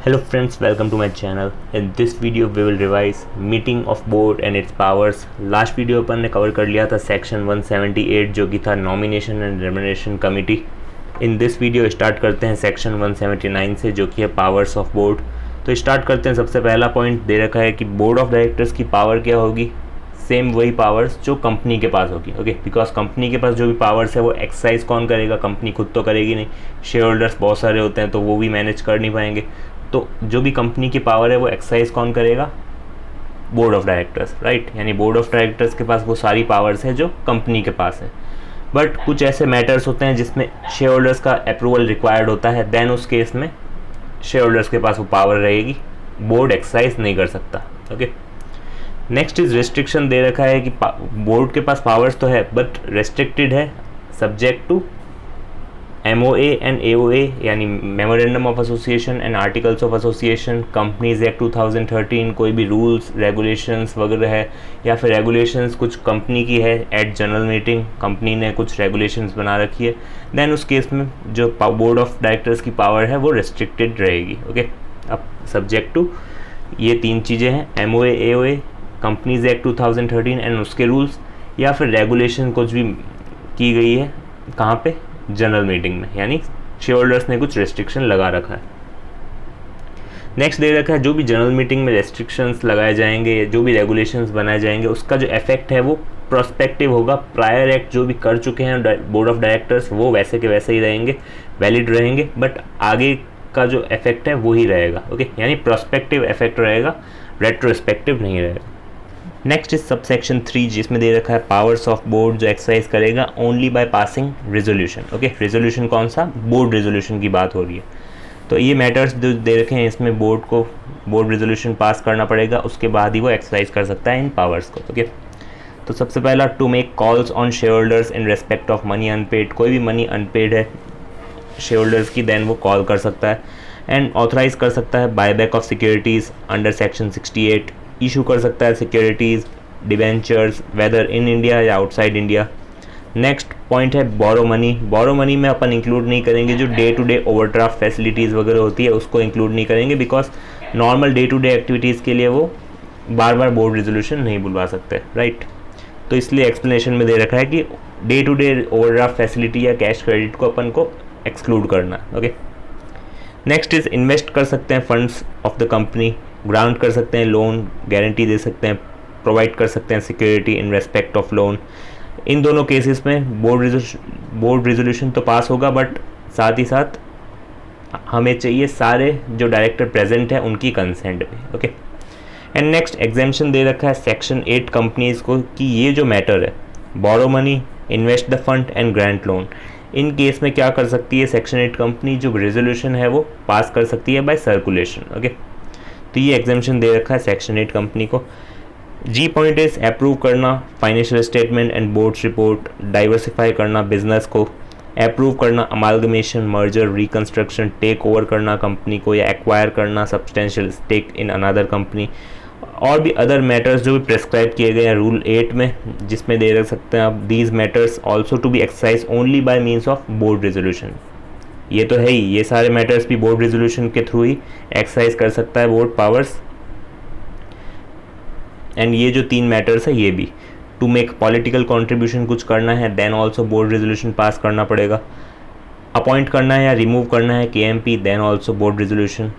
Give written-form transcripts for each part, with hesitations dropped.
Hello friends, welcome to my channel. In this video we will revise meeting of board and its powers. Last video अपन ने cover कर लिया था section 178 जो कि था nomination and remuneration committee. In this video start करते हैं सेक्शन 179 से जो कि है पावर्स ऑफ बोर्ड. तो स्टार्ट करते हैं. सबसे पहला पॉइंट दे रखा है कि बोर्ड ऑफ डायरेक्टर्स की पावर क्या होगी. सेम वही पावर्स जो कंपनी के पास होगी. ओके, बिकॉज कंपनी के पास जो भी पावर्स है वो एक्सरसाइज कौन करेगा, कंपनी खुद तो करेगी नहीं. शेयर होल्डर्स बहुत सारे होते हैं तो वो भी मैनेज कर नहीं पाएंगे. तो जो भी कंपनी की पावर है वो एक्सरसाइज कौन करेगा, बोर्ड ऑफ डायरेक्टर्स, राइट. यानी बोर्ड ऑफ डायरेक्टर्स के पास वो सारी पावर्स है जो कंपनी के पास है. बट कुछ ऐसे मैटर्स होते हैं जिसमें शेयर होल्डर्स का अप्रूवल रिक्वायर्ड होता है. देन उस केस में शेयर होल्डर्स के पास वो पावर रहेगी, बोर्ड एक्सरसाइज नहीं कर सकता. ओके, नेक्स्ट इज रेस्ट्रिक्शन दे रखा है कि बोर्ड के पास पावर्स तो है बट रेस्ट्रिक्टेड है, subject to MOA and AOA यानी memorandum of association and articles of association, companies act 2013, कोई भी रूल्स रेगुलेशंस वगैरह है या फिर रेगुलेशंस कुछ कंपनी की है एट जनरल मीटिंग, कंपनी ने कुछ रेगुलेशंस बना रखी है, देन उस केस में जो बोर्ड ऑफ डायरेक्टर्स की पावर है वो रेस्ट्रिक्टेड रहेगी. ओके, अब सब्जेक्ट टू ये तीन चीज़ें हैं, MOA AOA, companies act 2013 and उसके रूल्स, या फिर रेगुलेशन कुछ भी की गई है कहाँ पे, जनरल मीटिंग में, यानी शेयर होल्डर्स ने कुछ रेस्ट्रिक्शन लगा रखा है. नेक्स्ट दे रखा है जो भी जनरल मीटिंग में रेस्ट्रिक्शंस लगाए जाएंगे, जो भी रेगुलेशंस बनाए जाएंगे, उसका जो इफेक्ट है वो प्रोस्पेक्टिव होगा. प्रायर एक्ट जो भी कर चुके हैं बोर्ड ऑफ डायरेक्टर्स वो वैसे के वैसे ही रहेंगे, वैलिड रहेंगे, बट आगे का जो इफेक्ट है वो ही रहेगा. ओके, यानी प्रोस्पेक्टिव इफेक्ट रहेगा, रेट्रोस्पेक्टिव नहीं रहेगा. नेक्स्ट इज सबसेक्शन 3 जिसमें दे रखा है पावर्स ऑफ बोर्ड जो एक्सरसाइज करेगा only by passing resolution. Okay, resolution कौन सा, बोर्ड रेजोल्यूशन की बात हो रही है. तो ये मैटर्स जो दे रखे हैं इसमें बोर्ड को बोर्ड रेजोल्यूशन पास करना पड़ेगा, उसके बाद ही वो एक्सरसाइज कर सकता है इन पावर्स को. ओके, तो सबसे पहला to make calls on share holders in respect of money unpaid. कोई भी मनी अनपेड है शेयर होल्डर्स की देन वो कॉल कर सकता है. एंड ऑथराइज कर सकता है buyback of securities under section 68, issue कर सकता है securities debentures whether in India या आउटसाइड इंडिया. नेक्स्ट पॉइंट है बोरो मनी. बोरो मनी में अपन इंक्लूड नहीं करेंगे जो day to day overdraft facilities वगैरह होती है, उसको इंक्लूड नहीं करेंगे because normal day to day activities के लिए वो बार बार बोर्ड रेजोल्यूशन नहीं बुलवा सकते, राइट. तो इसलिए एक्सप्लेनेशन में दे रखा है कि day to day overdraft facility या कैश क्रेडिट को अपन को एक्सक्लूड करना. ओके, नेक्स्ट इज इन्वेस्ट कर सकते हैं funds of the company, grant कर सकते हैं लोन, गारंटी दे सकते हैं, प्रोवाइड कर सकते हैं security in respect of loan. इन दोनों केसेस में बोर्ड रेजोल्यूशन तो पास होगा बट साथ ही साथ हमें चाहिए सारे जो डायरेक्टर प्रेजेंट है उनकी कंसेंट भी. ओके, एंड नेक्स्ट एग्जेम्पशन दे रखा है सेक्शन 8 कंपनीज को कि ये जो मैटर है borrow money, invest the fund and grant loan, in case में क्या कर सकती है सेक्शन 8 कंपनी, जो रेजोल्यूशन है वो पास कर सकती है बाय सर्कुलेशन. ओके, तो ये एग्जेम्पशन दे रखा है सेक्शन 8 कंपनी को. जी पॉइंट इज अप्रूव करना financial statement and board's report, diversify करना बिजनेस को, अप्रूव करना amalgamation, merger, reconstruction, take over करना कंपनी को या एक्वायर करना substantial stake in another company, और भी अदर मैटर्स जो भी प्रेस्क्राइब किए गए हैं रूल 8 में, जिसमें दे रख सकते हैं आप these matters also to be exercise only by means of board resolution. ये तो है ही, ये सारे मैटर्स भी बोर्ड रेजोल्यूशन के थ्रू ही एक्सरसाइज कर सकता है बोर्ड पावर्स. एंड ये जो तीन मैटर्स है ये भी टू मेक पॉलिटिकल कंट्रीब्यूशन कुछ करना है then also board resolution pass करना पड़ेगा. अपॉइंट करना है या रिमूव करना है KMP then also board resolution.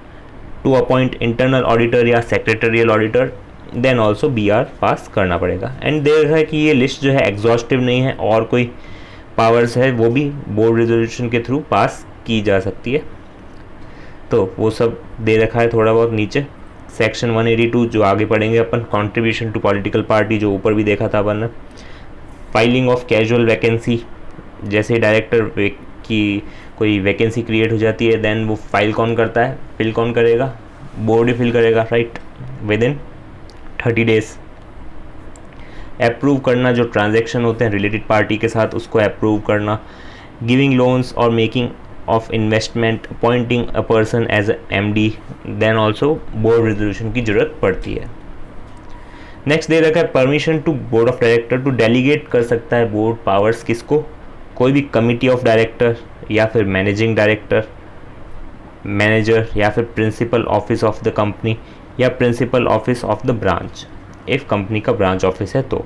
To appoint internal auditor या secretarial auditor then also BR pass करना पड़ेगा. एंड दे रखा है कि ये लिस्ट जो है एग्जॉस्टिव नहीं है, और कोई पावर्स है वो भी बोर्ड रेजोल्यूशन के थ्रू पास की जा सकती है. तो वो सब दे रखा है थोड़ा बहुत नीचे. सेक्शन 182 जो आगे पढ़ेंगे अपन, कंट्रीब्यूशन टू पॉलिटिकल पार्टी जो ऊपर भी देखा था अपन ने. फाइलिंग ऑफ कैजुअल वैकेंसी, जैसे डायरेक्टर की कोई वैकेंसी क्रिएट हो जाती है देन वो फाइल कौन करता है, फिल कौन करेगा, बोर्ड ही फिल करेगा, right, with in 30 days. Approve करना जो ट्रांजैक्शन होते हैं रिलेटेड पार्टी के साथ उसको अप्रूव करना. गिविंग लोन्स और making of investment, appointing a person as MD then also board resolution की जरूरत पड़ती है. नेक्स्ट दे रखा है permission to board of director to delegate कर सकता है बोर्ड पावर्स किसको, कोई भी कमिटी ऑफ डायरेक्टर या फिर मैनेजिंग डायरेक्टर मैनेजर या फिर principal office of the company या principal office of the branch, if company का ब्रांच ऑफिस है तो।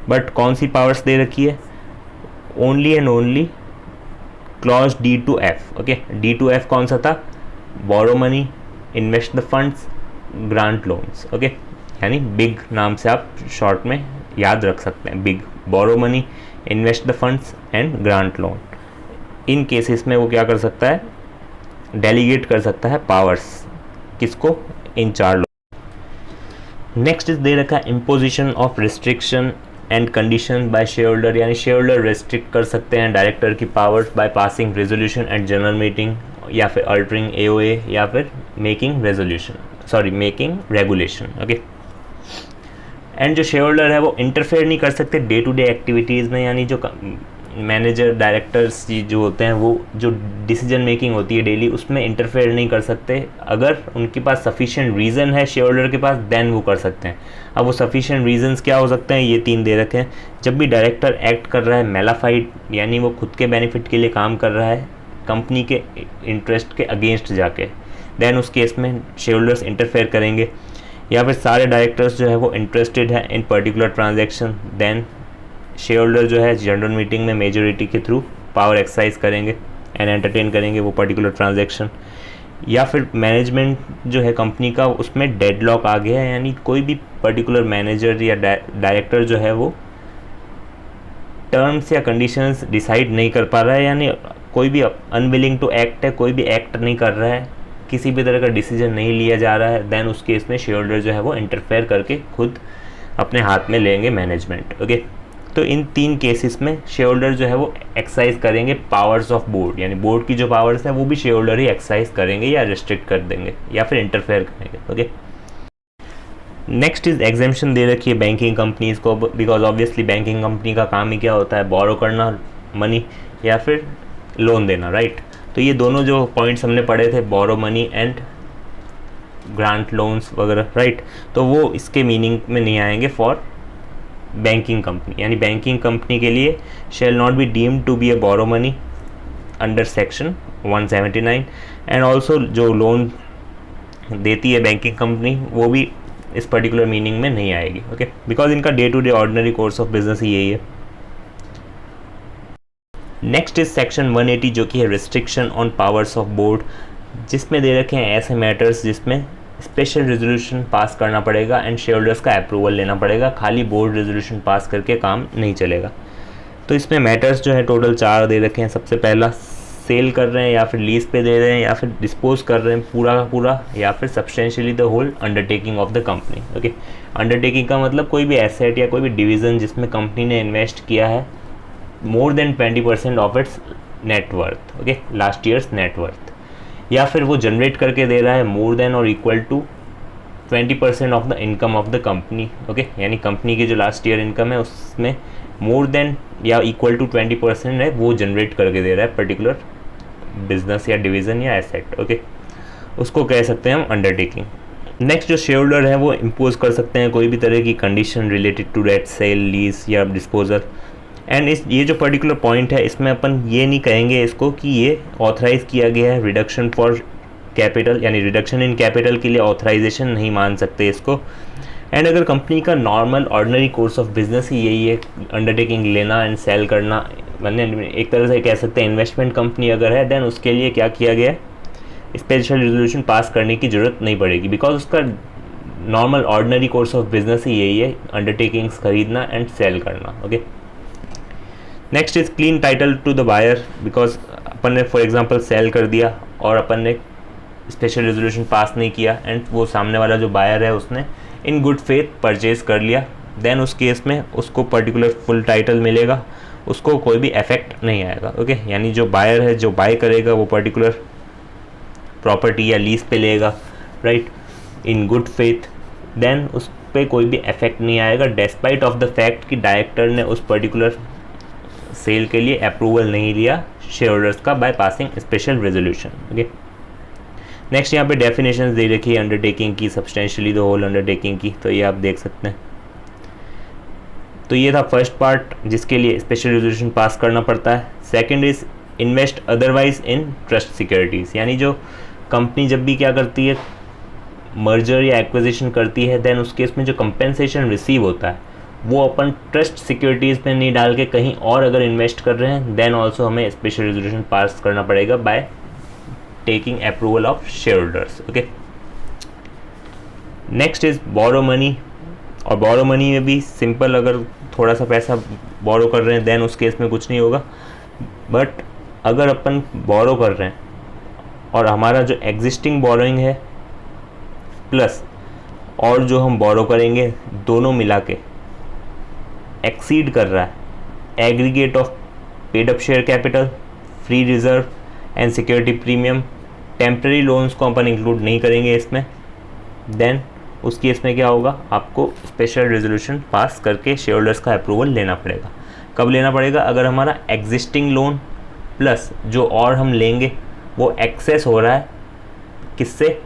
बट कौन सी पावर्स दे रखी है? Only and only clause D to F. Okay, D to F कौन सा था? Borrow money, invest the funds, grant loans. Okay, यानी बिग नाम से आप शॉर्ट में याद रख सकते हैं, big, borrow money, invest the funds and grant loan. In cases में वो क्या कर सकता है? डेलीगेट कर सकता है पावर्स, किसको? इन चार लोग। नेक्स्ट इज दे रखा है imposition of restriction and condition by share holder, यानी शेयर होल्डर रेस्ट्रिक्ट कर सकते हैं डायरेक्टर की powers by passing resolution at general meeting या फिर अल्टरिंग एओए या फिर मेकिंग रेगुलेशन। ओके, एंड जो शेयर होल्डर है वो इंटरफेयर नहीं कर सकते डे टू डे एक्टिविटीज़ में, यानी जो मैनेजर डायरेक्टर्स जो होते हैं वो जो डिसीजन मेकिंग होती है डेली उसमें इंटरफेयर नहीं कर सकते। अगर उनके पास सफिशिएंट रीज़न है शेयर होल्डर के पास, देन वो कर सकते हैं। अब वो सफिशिएंट रीजंस क्या हो सकते हैं? ये 3 दे रखे हैं। जब भी डायरेक्टर एक्ट कर रहा है मेलाफाइड, यानी वो खुद के बेनिफिट के लिए काम कर रहा है कंपनी के इंटरेस्ट के अगेंस्ट जाके, देन उस केस में शेयर होल्डर्स इंटरफेयर करेंगे। या फिर सारे डायरेक्टर्स जो है वो इंटरेस्टेड है in particular transaction, then share holder जो है जनरल मीटिंग में मेजोरिटी के थ्रू पावर एक्सरसाइज करेंगे एंड एंटरटेन करेंगे वो पर्टिकुलर ट्रांजैक्शन। या फिर मैनेजमेंट जो है कंपनी का उसमें डेडलॉक आ गया है, यानी कोई भी पर्टिकुलर मैनेजर या डायरेक्टर जो है वो टर्म्स या कंडीशंस डिसाइड नहीं कर पा रहा है, यानी कोई भी अनविलिंग टू एक्ट है, कोई भी एक्ट नहीं कर रहा है, किसी भी तरह का डिसीजन नहीं लिया जा रहा है, देन उस केस में शेयर होल्डर जो है वो इंटरफेयर करके खुद अपने हाथ में लेंगे मैनेजमेंट। ओके, तो इन 3 केसेस में शेयर होल्डर जो है वो एक्सरसाइज करेंगे पावर्स ऑफ बोर्ड, यानी बोर्ड की जो पावर्स है वो भी शेयर होल्डर ही एक्सरसाइज करेंगे या रिस्ट्रिक्ट कर देंगे या फिर इंटरफेयर करेंगे। ओके, नेक्स्ट इज एग्जेम्पशन दे रखी है बैंकिंग कंपनीज को, बिकॉज ऑब्वियसली बैंकिंग कंपनी का काम ही क्या होता है? बोरो करना मनी या फिर लोन देना, राइट? तो ये दोनों जो पॉइंट्स हमने पढ़े थे, borrow money and grant loans वगैरह, राइट? तो वो इसके मीनिंग में नहीं आएंगे फॉर बैंकिंग कंपनी, यानी बैंकिंग कंपनी के लिए shall not be deemed to be a borrow money under section 179 and also जो लोन देती है बैंकिंग कंपनी वो भी इस पर्टिकुलर मीनिंग में नहीं आएगी। ओके, बिकॉज इनका day to day ordinary course of business ही यही है। नेक्स्ट इज सेक्शन 180 जो कि है restriction on powers of board, जिसमें दे रखे हैं ऐसे मैटर्स जिसमें स्पेशल रेजोल्यूशन पास करना पड़ेगा एंड शेयर होल्डर्स का अप्रूवल लेना पड़ेगा, खाली बोर्ड रेजोल्यूशन पास करके काम नहीं चलेगा। तो इसमें मैटर्स जो है टोटल 4 दे रखे हैं। सबसे पहला, सेल कर रहे हैं या फिर लीज पे दे रहे हैं या फिर डिस्पोज कर रहे हैं पूरा का पूरा या फिर substantially the whole undertaking of the company. Okay, undertaking का मतलब कोई भी एसेट या कोई भी डिवीज़न जिसमें कंपनी ने इन्वेस्ट किया है more than 20% of its net worth, okay, last year's net worth, या फिर वो जनरेट करके दे रहा है मोर देन और equal to 20% of the income of the company. Okay, यानी कंपनी की जो लास्ट ईयर इनकम है उसमें मोर देन या इक्वल टू 20% है वो जनरेट करके दे रहा है पर्टिकुलर बिजनेस या डिवीज़न या एसेट। ओके, उसको कह सकते हैं हम अंडरटेकिंग। नेक्स्ट जो शेयर होल्डर है वो इम्पोज कर सकते हैं कोई भी तरह की condition related to that sale, lease या डिस्पोजल। एंड ये जो पर्टिकुलर पॉइंट है इसमें अपन ये नहीं कहेंगे इसको कि ये ऑथराइज किया गया है रिडक्शन फॉर कैपिटल, यानी रिडक्शन इन कैपिटल के लिए ऑथराइजेशन नहीं मान सकते इसको। एंड अगर कंपनी का normal ordinary course of business ही यही है अंडरटेकिंग लेना एंड सेल करना, मैंने एक तरह से कह सकते हैं इन्वेस्टमेंट कंपनी अगर है, देन उसके लिए क्या किया गया है, स्पेशल रेजोल्यूशन पास करने की ज़रूरत नहीं पड़ेगी, बिकॉज उसका normal ordinary course of business ही यही है अंडरटेकिंग्स खरीदना एंड सेल करना। Okay, next is clean title to the buyer, because अपन ने फॉर एग्जांपल सेल कर दिया और अपन ने स्पेशल रेजोल्यूशन पास नहीं किया एंड वो सामने वाला जो बायर है उसने इन गुड फेथ परचेज कर लिया, देन उस केस में उसको पर्टिकुलर फुल टाइटल मिलेगा, उसको कोई भी इफेक्ट नहीं आएगा। ओके, यानी जो बायर है जो बाय करेगा वो पर्टिकुलर प्रॉपर्टी या लीज पे लेगा, right, in good faith, then उस पर कोई भी इफेक्ट नहीं आएगा डेस्पाइट ऑफ द फैक्ट कि डायरेक्टर ने उस पर्टिकुलर सेल के लिए अप्रूवल नहीं लिया शेयर होल्डर्स का by passing special resolution. Okay, next यहाँ पे डेफिनेशंस दे रखी है अंडरटेकिंग की, सब्सटेंशियली द होल अंडरटेकिंग की, तो ये आप देख सकते हैं। तो ये था फर्स्ट पार्ट जिसके लिए स्पेशल रेजोल्यूशन पास करना पड़ता है। Second is invest otherwise in trust securities, यानी जो कंपनी जब भी क्या करती है, मर्जर या एक्विजिशन करती है, देन उस केस में जो कंपेंसेशन रिसीव होता है वो अपन ट्रस्ट सिक्योरिटीज़ में नहीं डाल के कहीं और अगर इन्वेस्ट कर रहे हैं, देन ऑल्सो हमें स्पेशल रेजोल्यूशन पास करना पड़ेगा by taking approval of share holders. Okay, next is borrow money. और बोरो मनी में भी सिंपल, अगर थोड़ा सा पैसा बोरो कर रहे हैं देन उस केस में कुछ नहीं होगा। बट अगर अपन बोरो कर रहे हैं और हमारा जो एग्जिस्टिंग बोरोइंग है प्लस और जो हम बोरो करेंगे दोनों मिला के एक्सीड कर रहा है aggregate of paid up share capital, free reserve and security premium, temporary loans को अपन इंक्लूड नहीं करेंगे इसमें, देन उस केस में क्या होगा, आपको स्पेशल रेजोल्यूशन पास करके शेयर होल्डर्स का अप्रूवल लेना पड़ेगा। कब लेना पड़ेगा? अगर हमारा एग्जिस्टिंग लोन प्लस जो और हम लेंगे वो एक्सेस हो रहा है किससे,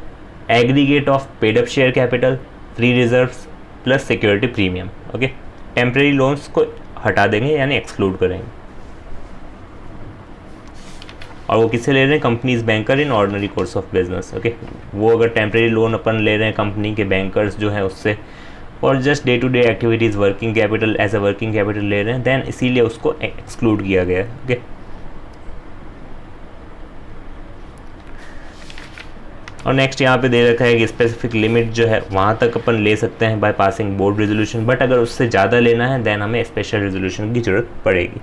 aggregate of paid up share capital, free reserves plus security premium. Okay, temporary loans को हटा देंगे यानी एक्सक्लूड करेंगे। और वो किससे ले रहे हैं? Companies banker in ordinary course of business. Okay, वो अगर टेम्प्रेरी लोन अपन ले रहे हैं कंपनी के बैंकर्स जो है उससे, और just day to day activities working capital as a working capital ले रहे हैं, देन इसीलिए उसको एक्सक्लूड किया गया है। ओके, और नेक्स्ट यहाँ पे दे रखा है कि स्पेसिफिक लिमिट जो है वहाँ तक अपन ले सकते हैं by passing board resolution, but अगर उससे ज़्यादा लेना है देन हमें स्पेशल रेजोल्यूशन की ज़रूरत पड़ेगी।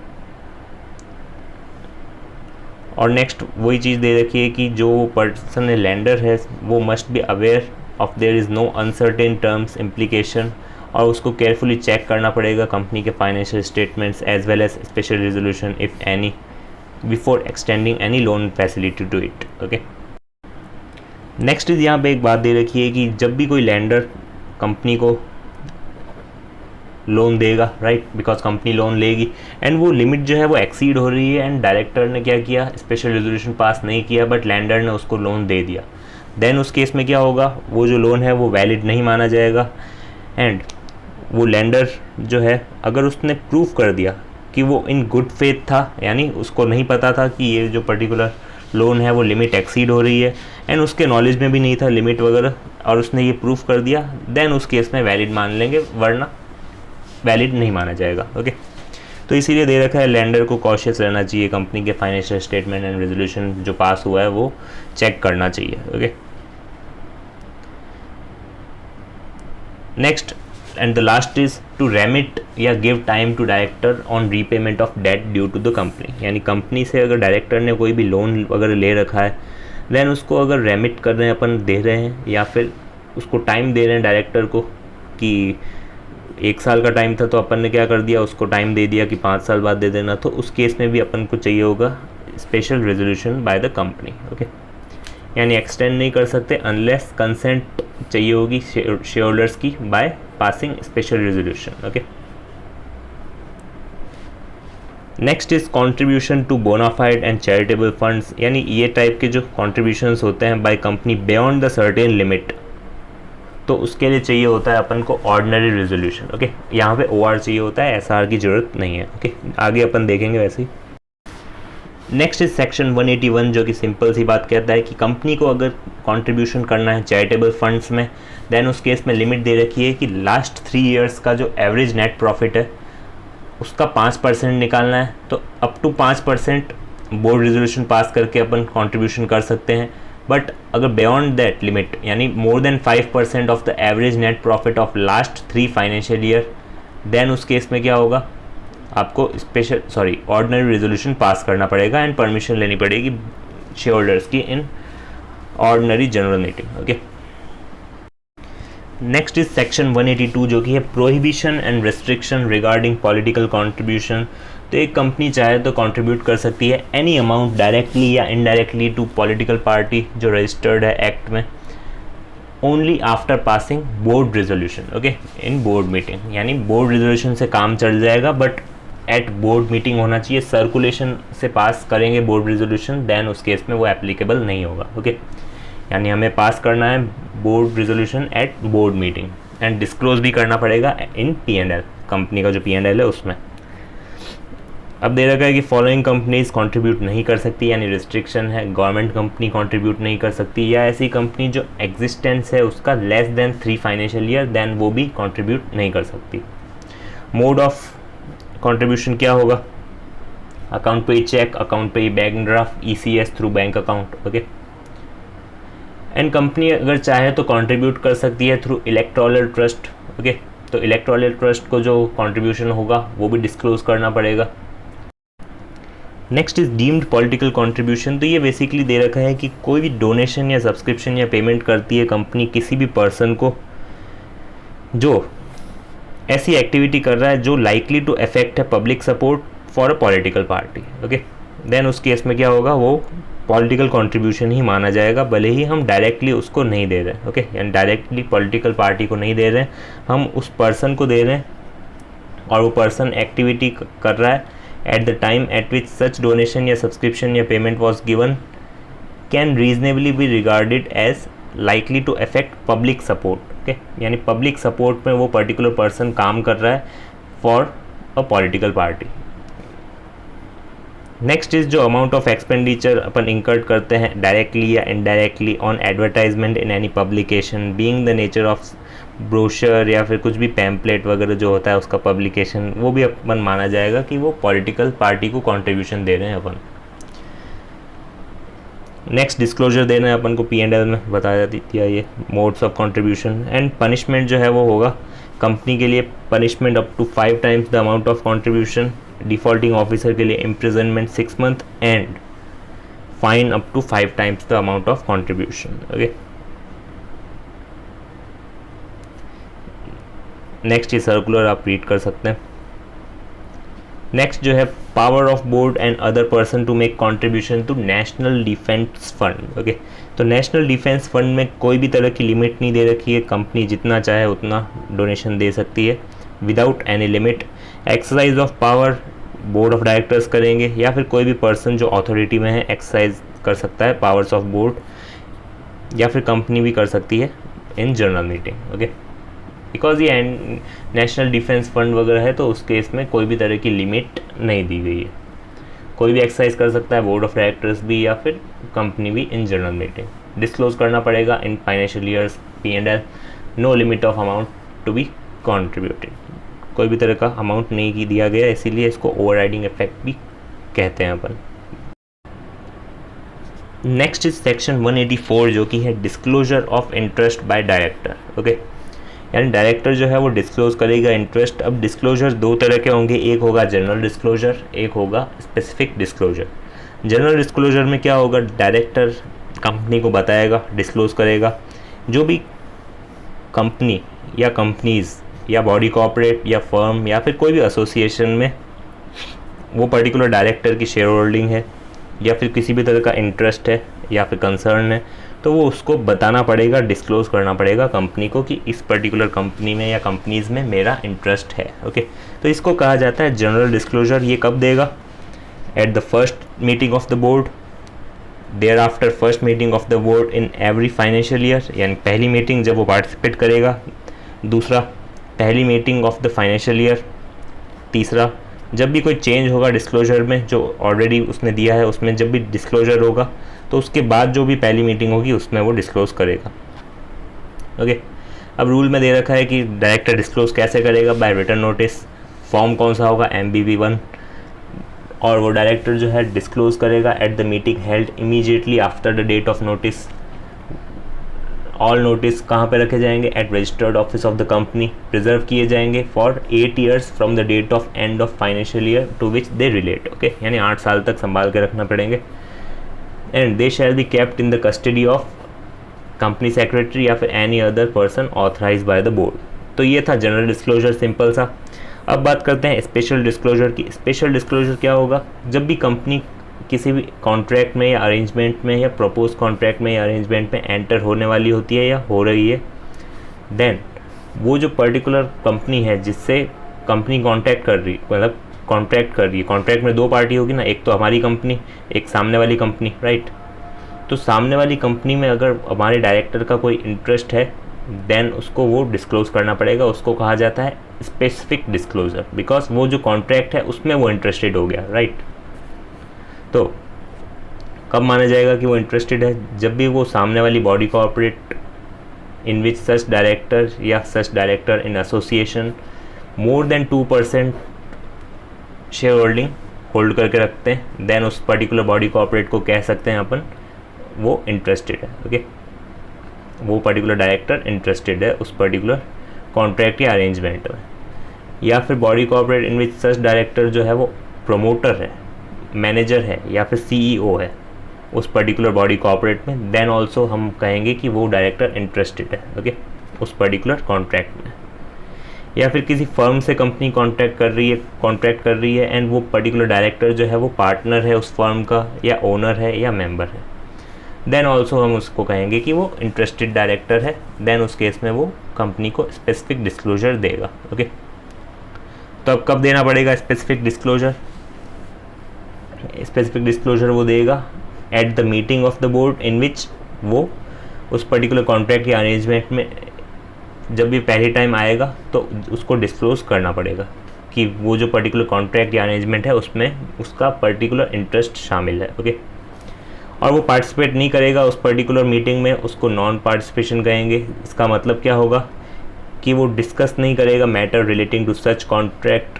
और नेक्स्ट वही चीज़ दे रखी है कि जो पर्सन लेंडर है वो must be aware of there is no uncertain terms implication, और उसको केयरफुली चेक करना पड़ेगा कंपनी के financial statements as well as special resolution if any before extending any loan facility to it. Okay, next is यहाँ पे एक बात दे रखी है कि जब भी कोई लेंडर कंपनी को लोन देगा, राइट, बिकॉज कंपनी लोन लेगी एंड वो लिमिट जो है वो एक्सीड हो रही है एंड डायरेक्टर ने क्या किया, स्पेशल रेजोल्यूशन पास नहीं किया बट लेंडर ने उसको लोन दे दिया, देन उस केस में क्या होगा, वो जो लोन है वो वैलिड नहीं माना जाएगा। एंड वो लेंडर जो है अगर उसने प्रूव कर दिया कि वो इन गुड फेथ था, यानी उसको नहीं पता था कि ये जो पर्टिकुलर लोन है वो लिमिट एक्सीड हो रही है एंड उसके नॉलेज में भी नहीं था लिमिट वगैरह, और उसने ये प्रूफ कर दिया, देन उस केस में वैलिड मान लेंगे, वरना वैलिड नहीं माना जाएगा। ओके, तो इसीलिए दे रखा है लेंडर को कॉशियस रहना चाहिए, कंपनी के फाइनेंशियल स्टेटमेंट एंड रेजोल्यूशन जो पास हुआ है वो चेक करना चाहिए। Okay, next and the last is to remit या give time to director on repayment of debt due to the company, यानी कंपनी से अगर डायरेक्टर ने कोई भी लोन वगैरह ले रखा है देन उसको अगर रेमिट कर रहे हैं, अपन दे रहे हैं या फिर उसको टाइम दे रहे हैं डायरेक्टर को कि 1 साल का टाइम था तो अपन ने क्या कर दिया, उसको टाइम दे दिया कि 5 साल बाद दे देना, तो उस केस में भी अपन को चाहिए होगा special resolution by the company. Okay, यानी एक्सटेंड नहीं कर सकते अनलेस कंसेंट चाहिए होगी शेयर होल्डर्स की by passing special resolution. Okay, next is contribution to bona fide and charitable funds, यानी ये टाइप के जो कॉन्ट्रीब्यूशंस होते हैं by company beyond the certain limit, तो उसके लिए चाहिए होता है अपन को ऑर्डिनरी रेजोल्यूशन। ओके, यहाँ पे OR चाहिए होता है, SR की ज़रूरत नहीं है। ओके, आगे अपन देखेंगे वैसे ही। नेक्स्ट इज सेक्शन 181 जो कि सिंपल सी बात कहता है कि कंपनी को अगर कंट्रीब्यूशन करना है चैरिटेबल फंड्स में, देन उस केस में लिमिट दे रखी है कि लास्ट 3 ईयर्स का जो एवरेज नेट प्रॉफिट है उसका 5% निकालना है, तो up to 5% board resolution pass करके अपन कंट्रीब्यूशन कर सकते हैं। बट अगर बियॉन्ड दैट लिमिट यानी more than 5% of the average net profit of last 3 financial year, then उस केस में क्या होगा, आपको ऑर्डिनरी रेजोल्यूशन पास करना पड़ेगा एंड परमिशन लेनी पड़ेगी शेयर होल्डर्स की in ordinary general meeting. Okay, next is section 182 जो कि है prohibition and restriction regarding political contribution. तो एक कंपनी चाहे तो कंट्रीब्यूट कर सकती है एनी अमाउंट डायरेक्टली या इनडायरेक्टली टू पॉलिटिकल पार्टी जो रजिस्टर्ड है एक्ट में, only after passing board resolution. Okay, इन बोर्ड मीटिंग, यानी बोर्ड रेजोल्यूशन से काम चल जाएगा बट एट बोर्ड मीटिंग होना चाहिए, सर्कुलेशन से पास करेंगे बोर्ड रेजोल्यूशन, देन उस केस में वो एप्लीकेबल नहीं होगा। ओके, यानी हमें पास करना है board resolution at board meeting and disclose भी करना पड़ेगा इन P&L, कंपनी का जो P&L है उसमें। अब दे रखा है कि फॉलोइंग कंपनीज कंट्रीब्यूट नहीं कर सकती, यानी रिस्ट्रिक्शन है, गवर्नमेंट कंपनी कंट्रीब्यूट नहीं कर सकती, या ऐसी कंपनी जो एग्जिस्टेंस है उसका less than 3 financial year, then वो भी कंट्रीब्यूट नहीं कर सकती। मोड ऑफ कंट्रीब्यूशन क्या होगा? अकाउंट पे चेक, अकाउंट पे bank draft, ECS through bank account. Okay, and company अगर चाहे तो कंट्रीब्यूट कर सकती है थ्रू इलेक्टोरल ट्रस्ट। ओके, तो इलेक्टोरल ट्रस्ट को जो कंट्रीब्यूशन होगा वो भी डिस्क्लोज करना पड़ेगा। Next is deemed political contribution. तो ये बेसिकली दे रखा है कि कोई भी डोनेशन या सब्सक्रिप्शन या पेमेंट करती है कंपनी किसी भी पर्सन को जो ऐसी एक्टिविटी कर रहा है जो लाइकली टू अफेक्ट है public support for a political party. Okay, then उस केस में क्या होगा, वो पॉलिटिकल कंट्रीब्यूशन ही माना जाएगा, भले ही हम डायरेक्टली उसको नहीं दे रहे हैं। ओके, यानी डायरेक्टली पॉलिटिकल पार्टी को नहीं दे रहे हैं, हम उस पर्सन को दे रहे हैं और वो पर्सन एक्टिविटी कर रहा है at the time at which such donation या subscription या payment was given can reasonably be regarded as likely to affect public support। okay? यानी public support में वो particular person काम कर रहा है for a political party। Next is जो अमाउंट ऑफ एक्सपेंडिचर अपन इंकर्ड करते हैं डायरेक्टली या indirectly on advertisement in any publication being the nature of brochure या फिर कुछ भी पैम्पलेट वगैरह जो होता है उसका पब्लिकेशन, वो भी अपन माना जाएगा कि वो पॉलिटिकल पार्टी को कंट्रीब्यूशन दे रहे हैं अपन। नेक्स्ट डिस्क्लोजर देना है अपन को, P&L में बताया दिया ये modes of contribution. And punishment जो है वो होगा कंपनी के लिए punishment up to 5 times the amount of contribution, defaulting officer के लिए imprisonment 6 month and fine up to 5 times the amount of contribution. Okay, next ये सर्कुलर आप रीड कर सकते हैं। नेक्स्ट जो है power of board and other person to make contribution to national defence fund. Okay, तो नेशनल डिफेंस फंड में कोई भी तरह की लिमिट नहीं दे रखी है, कंपनी जितना चाहे उतना डोनेशन दे सकती है without any limit. Exercise of power board of directors करेंगे या फिर कोई भी पर्सन जो अथॉरिटी में है एक्सरसाइज कर सकता है पावर्स ऑफ बोर्ड, या फिर कंपनी भी कर सकती है इन जनरल मीटिंग। ओके, बिकॉज ये नेशनल डिफेंस फंड वगैरह है तो उस केस में कोई भी तरह की लिमिट नहीं दी गई है, कोई भी एक्सरसाइज कर सकता है, बोर्ड ऑफ डायरेक्टर्स भी या फिर कंपनी भी इन जनरल मीटिंग। डिस्क्लोज करना पड़ेगा in financial year's P&L, no limit of amount to be contributed, कोई भी तरह का अमाउंट नहीं दिया गया, इसीलिए इसको ओवरराइडिंग इफेक्ट भी कहते हैं अपन। नेक्स्ट इज सेक्शन 184 जो कि है disclosure of interest by director. Okay, यानी डायरेक्टर जो है वो डिस्क्लोज करेगा इंटरेस्ट। अब डिस्क्लोजर 2 तरह के होंगे, एक होगा जनरल डिस्क्लोजर, एक होगा स्पेसिफिक डिस्क्लोजर। जनरल डिस्क्लोजर में क्या होगा, डायरेक्टर कंपनी को बताएगा, डिस्क्लोज करेगा जो भी कंपनी या कंपनीज़ या बॉडी कॉर्पोरेट या फर्म या फिर कोई भी एसोसिएशन में वो पर्टिकुलर डायरेक्टर की शेयर होल्डिंग है या फिर किसी भी तरह का इंटरेस्ट है या फिर कंसर्न है, तो वो उसको बताना पड़ेगा, डिस्क्लोज करना पड़ेगा कंपनी को कि इस पर्टिकुलर कंपनी में या कंपनीज़ में मेरा इंटरेस्ट है। ओके, तो इसको कहा जाता है जनरल डिस्क्लोजर। ये कब देगा, at the first meeting of the board, thereafter first meeting of the board in every financial year, यानी पहली मीटिंग जब वो पार्टिसिपेट करेगा, दूसरा पहली meeting of the financial year, तीसरा जब भी कोई चेंज होगा डिस्क्लोजर में जो ऑलरेडी उसने दिया है उसमें जब भी डिस्क्लोजर होगा तो उसके बाद जो भी पहली मीटिंग होगी उसमें वो डिस्क्लोज करेगा। ओके, अब रूल में दे रखा है कि डायरेक्टर डिस्क्लोज कैसे करेगा, बाय रिटन नोटिस। फॉर्म कौन सा होगा, MBB1, और वो डायरेक्टर जो है डिस्क्लोज करेगा at the meeting held immediately after the date of notice. All notice कहाँ पे रखे जाएंगे, at registered office of the company, preserve किए जाएंगे for 8 years from the date of end of financial year to which they relate. Okay, यानी 8 साल तक संभाल के रखना पड़ेंगे। And they shall be kept in the custody of company secretary या फिर any other person authorise by the board. तो ये था जनरल डिस्क्लोजर, सिंपल सा। अब बात करते हैं स्पेशल डिस्क्लोजर की। स्पेशल डिस्क्लोजर क्या होगा, जब भी कंपनी किसी भी कॉन्ट्रैक्ट में या अरेंजमेंट में या प्रपोज कॉन्ट्रैक्ट में या अरेंजमेंट में एंटर होने वाली होती है या हो रही है, देन वो जो पर्टिकुलर कंपनी है जिससे कंपनी कॉन्ट्रैक्ट कर रही है, कॉन्ट्रैक्ट में 2 पार्टी होगी ना, एक तो हमारी कंपनी, एक सामने वाली कंपनी, राइट। तो सामने वाली कंपनी में अगर हमारे डायरेक्टर का कोई इंटरेस्ट है देन उसको वो डिस्क्लोज़ करना पड़ेगा। उसको कहा जाता है स्पेसिफिक डिस्क्लोजर, बिकॉज वो जो कॉन्ट्रैक्ट है उसमें वो इंटरेस्टेड हो गया, राइट। तो कब माना जाएगा कि वो इंटरेस्टेड है? जब भी वो सामने वाली बॉडी कॉर्पोरेट इन विच सच डायरेक्टर या सच director in association more than 2% share holding hold करके रखते हैं, देन उस पर्टिकुलर बॉडी कॉर्पोरेट को कह सकते हैं अपन वो इंटरेस्टेड है। ओके, वो पर्टिकुलर डायरेक्टर इंटरेस्टेड है उस पर्टिकुलर कॉन्ट्रैक्ट या अरेंजमेंट में। या फिर बॉडी कॉर्पोरेट इन विच सच डायरेक्टर जो है वो प्रमोटर है, मैनेजर है या फिर CEO है उस पर्टिकुलर बॉडी कॉर्पोरेट में, देन ऑल्सो हम कहेंगे कि वो डायरेक्टर इंटरेस्टेड है, ओके, उस पर्टिकुलर कॉन्ट्रैक्ट में। या फिर किसी फर्म से कंपनी कॉन्ट्रैक्ट कर रही है एंड वो पर्टिकुलर डायरेक्टर जो है वो पार्टनर है उस फर्म का या ओनर है या मेंबर है, देन ऑल्सो हम उसको कहेंगे कि वो इंटरेस्टेड डायरेक्टर है। देन उस केस में वो कंपनी को स्पेसिफिक डिस्क्लोजर देगा, ओके। तो अब कब देना पड़ेगा स्पेसिफिक डिस्क्लोजर? स्पेसिफिक डिस्क्लोजर वो देगा at the meeting of the board in which वो उस पर्टिकुलर कॉन्ट्रैक्ट या अरेंजमेंट में जब भी पहली टाइम आएगा तो उसको डिस्क्लोज करना पड़ेगा कि वो जो पर्टिकुलर कॉन्ट्रैक्ट या अरेंजमेंट है उसमें उसका पर्टिकुलर इंटरेस्ट शामिल है, ओके। और वो पार्टिसिपेट नहीं करेगा उस पर्टिकुलर मीटिंग में, उसको नॉन पार्टिसिपेशन कहेंगे। इसका मतलब क्या होगा कि वो डिस्कस नहीं करेगा matter relating to such contract